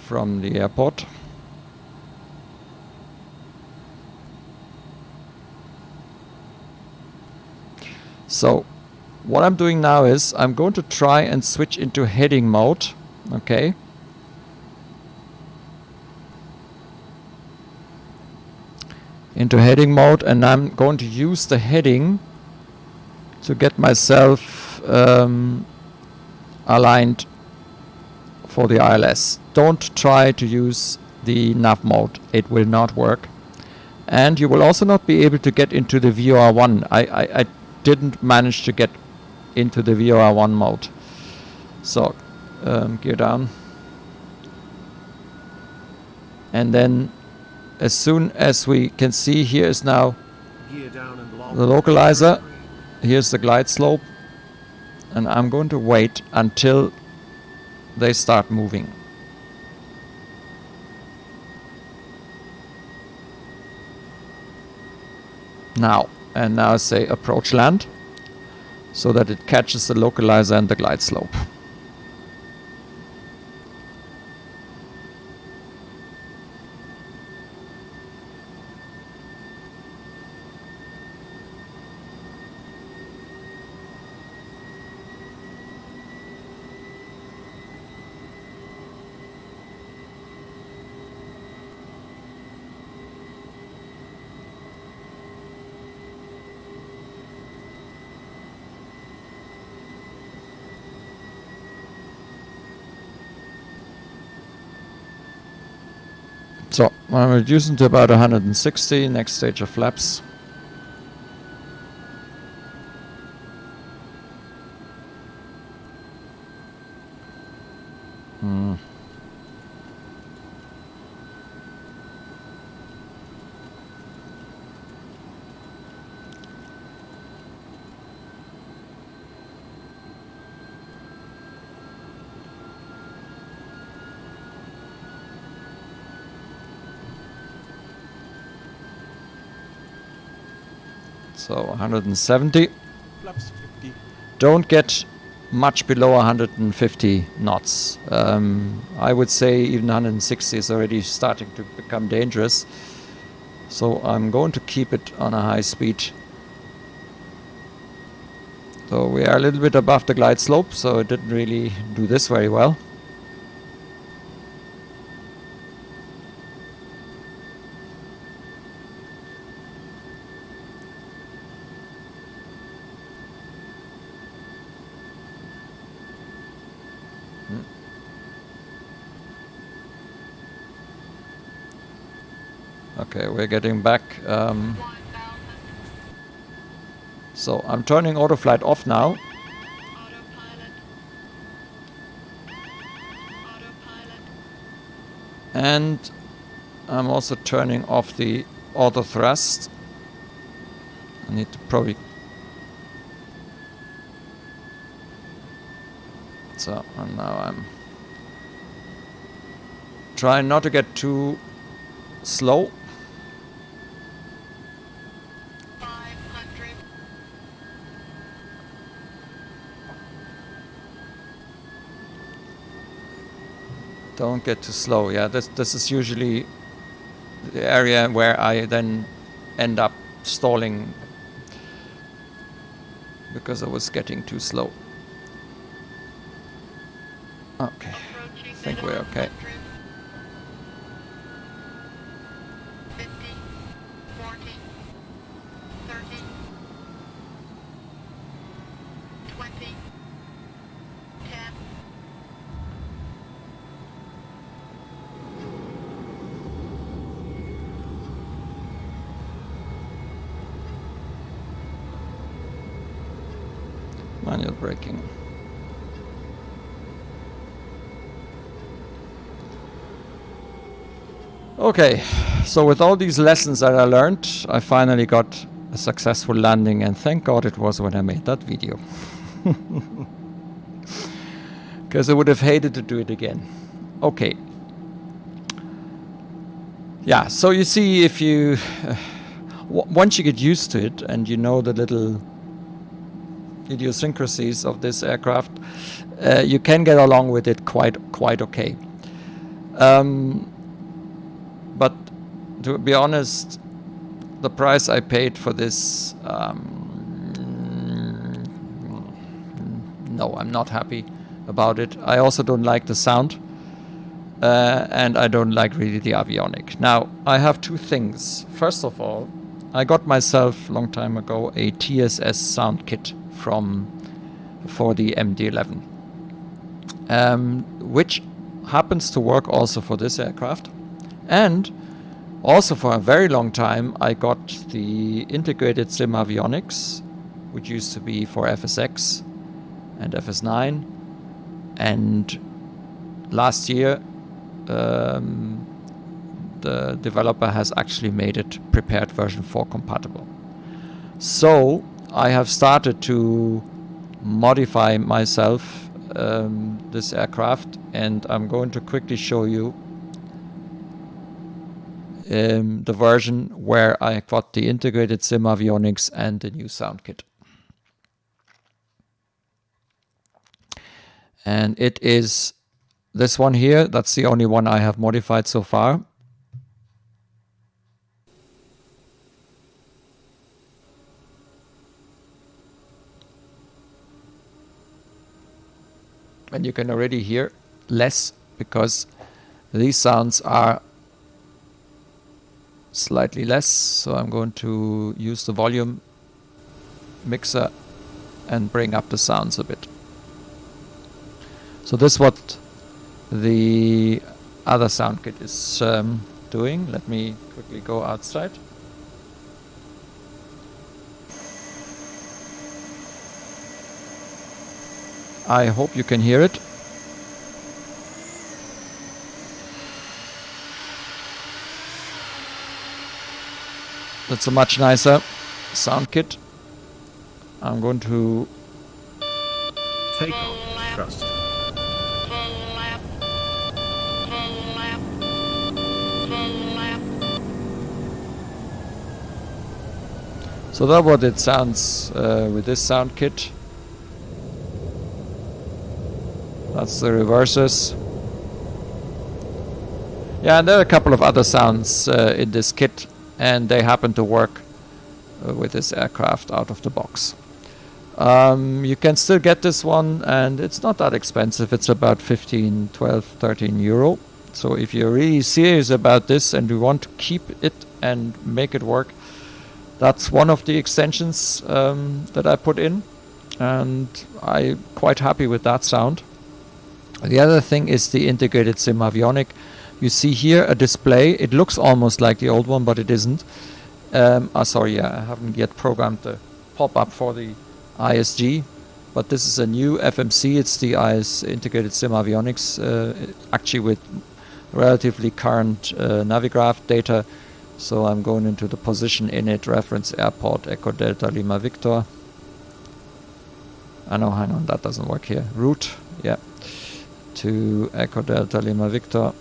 from the airport. So what I'm doing now is I'm going to try and switch into heading mode, okay? Into heading mode, and I'm going to use the heading to get myself aligned for the ILS. Don't try to use the nav mode, it will not work. And you will also not be able to get into the VOR1. I didn't manage to get into the VOR1 mode. So gear down. And then as soon as we can see, here is now Gear down and the localizer. here's the glide slope, and I'm going to wait until they start moving. Now, and now say approach land, so that it catches the localizer and the glide slope. So I'm reducing to about 160, next stage of flaps. So 170. Flaps 50. Don't get much below 150 knots. I would say even 160 is already starting to become dangerous. So I'm going to keep it on a high speed. So we are a little bit above the glide slope, so it didn't really do this very well. Okay, we're getting back. So I'm turning autoflight off now. Autopilot. And I'm also turning off the auto thrust. I need to probably... So, and now I'm trying not to get too slow. 500. Don't get too slow. Yeah, this is usually the area where I then end up stalling because I was getting too slow. Okay, Approaching I think we're okay. 50, 40, 30, 20, 10. Manual braking. Okay, so with all these lessons that I learned, I finally got a successful landing, and thank God it was when I made that video. Because I would have hated to do it again. Okay. Yeah, so you see, if you... once you get used to it and you know the little idiosyncrasies of this aircraft, you can get along with it quite okay. But to be honest, the price I paid for this, no, I'm not happy about it. I also don't like the sound, and I don't like really the avionic. Now, I have two things. First of all, I got myself a long time ago a Tss Sound Kit for the MD-11, which happens to work also for this aircraft. And also for a very long time, I got the integrated SIM avionics, which used to be for FSX and FS9. And last year, the developer has actually made it prepared version 4 compatible. So I have started to modify myself this aircraft, and I'm going to quickly show you the version where I got the integrated sim avionics and the new sound kit. And it is this one here. That's the only one I have modified so far. And you can already hear less because these sounds are slightly less. So I'm going to use the volume mixer and bring up the sounds a bit. So this is what the other sound kit is doing. Let me quickly go outside. I hope you can hear it. That's a much nicer sound kit. I'm going to Take off thrust. So that's what it sounds with this sound kit. That's the reverses. Yeah, and there are a couple of other sounds in this kit, and they happen to work with this aircraft out of the box. You can still get this one, and it's not that expensive. It's about 15, 12, 13 euro. So if you're really serious about this and you want to keep it and make it work, that's one of the extensions that I put in, and I'm quite happy with that sound. The other thing is the integrated sim avionic. You see here a display. It looks almost like the old one, but it isn't. Sorry, I haven't yet programmed the pop-up for the ISG, but this is a new FMC. It's the IS integrated sim avionics, actually with relatively current Navigraph data. So I'm going into the position init reference airport Echo Delta Lima Victor. No, hang on, that doesn't work here. Route, yeah, to Echo Delta Lima Victor.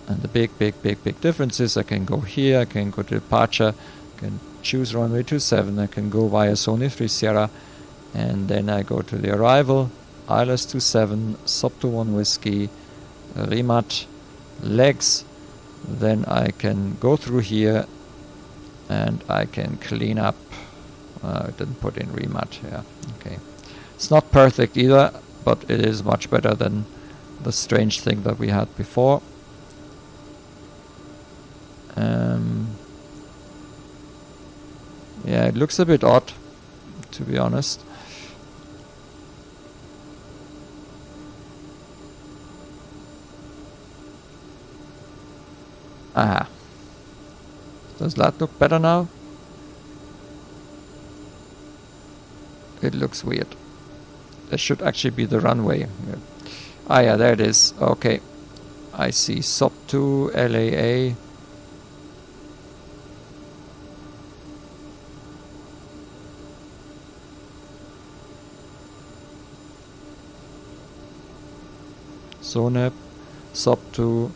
And the big difference is I can go here, I can go to departure, I can choose runway 27, I can go via Sony 3 Sierra, and then I go to the arrival, ILS 27, SOP 21 Whiskey, remat, legs. Then I can go through here and I can clean up. I didn't put in remat. Yeah, okay. It's not perfect either, but it is much better than the strange thing that we had before. Yeah, it looks a bit odd, to be honest. Aha. Does that look better now? It looks weird. That should actually be the runway. Yeah. Ah, yeah, there it is. Okay. I see SOP 2, LAA. SONAP, SOP 2.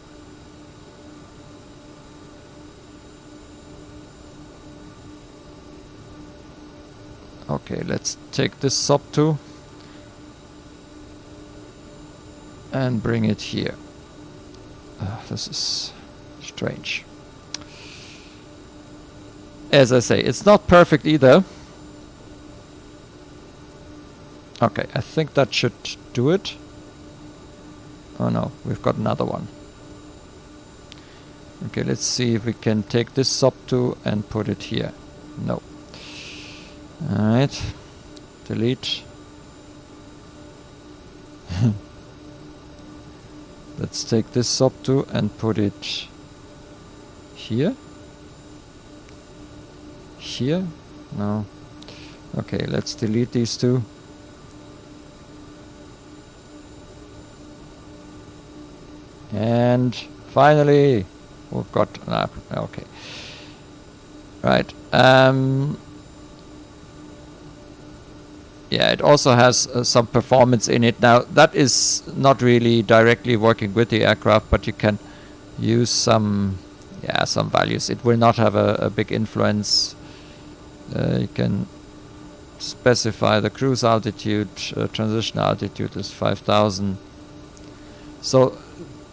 Okay, let's take this SOP 2 and bring it here. This is strange. As I say, it's not perfect either. Okay, I think that should do it. Oh no, we've got another one. Okay, let's see if we can take this SOP 2 and put it here. No. Alright, delete. Let's take this SOP 2 and put it here. Here? No. Okay, let's delete these two. And finally, we've got an app. Okay. Right. yeah, it also has some performance in it. Now that is not really directly working with the aircraft, but you can use some values. It will not have a big influence. You can specify the cruise altitude, transition altitude is 5,000. So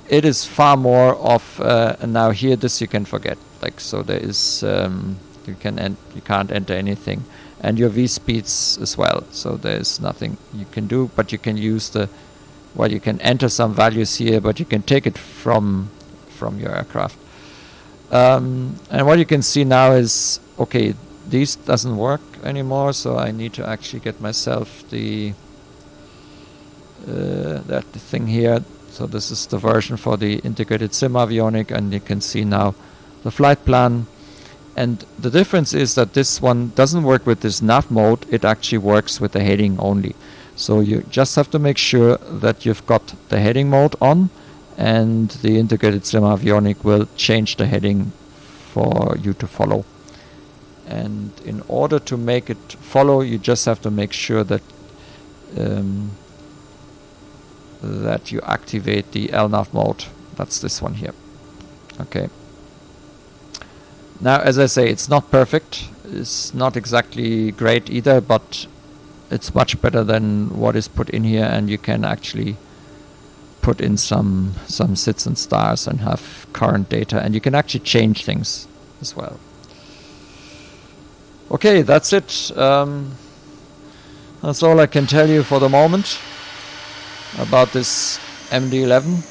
it is far more of now here. This you can forget. Like, so there is you can't enter anything, and your V speeds as well. So there is nothing you can do, but you can use you can enter some values here, but you can take it from your aircraft. And what you can see now is, okay, this doesn't work anymore, so I need to actually get myself that thing here. So this is the version for the integrated sim avionic, and you can see now the flight plan. And the difference is that this one doesn't work with this nav mode, it actually works with the heading only. So you just have to make sure that you've got the heading mode on, and the integrated sim avionic will change the heading for you to follow. And in order to make it follow, you just have to make sure that that you activate the LNAV mode. That's this one here. Okay. Now, as I say, it's not perfect. It's not exactly great either, but it's much better than what is put in here, and you can actually put in some sits and stars and have current data, and you can actually change things as well. Okay, that's it. That's all I can tell you for the moment about this MD-11.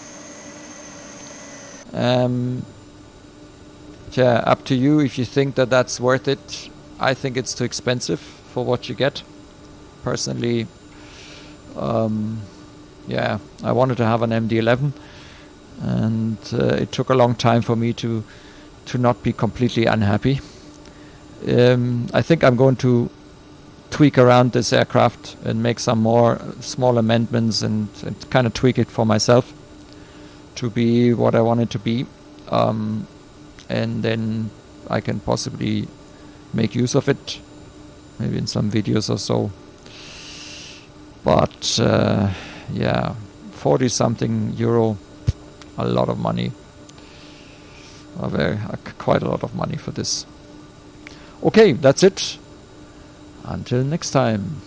Yeah, up to you if you think that that's worth it. I think it's too expensive for what you get. Personally, yeah, I wanted to have an MD-11, and it took a long time for me to not be completely unhappy. I think I'm going to tweak around this aircraft and make some more small amendments and kind of tweak it for myself to be what I want it to be. And then I can possibly make use of it, maybe in some videos or so. But yeah, 40 something euro, a lot of money, quite a lot of money for this. Okay, that's it. Until next time.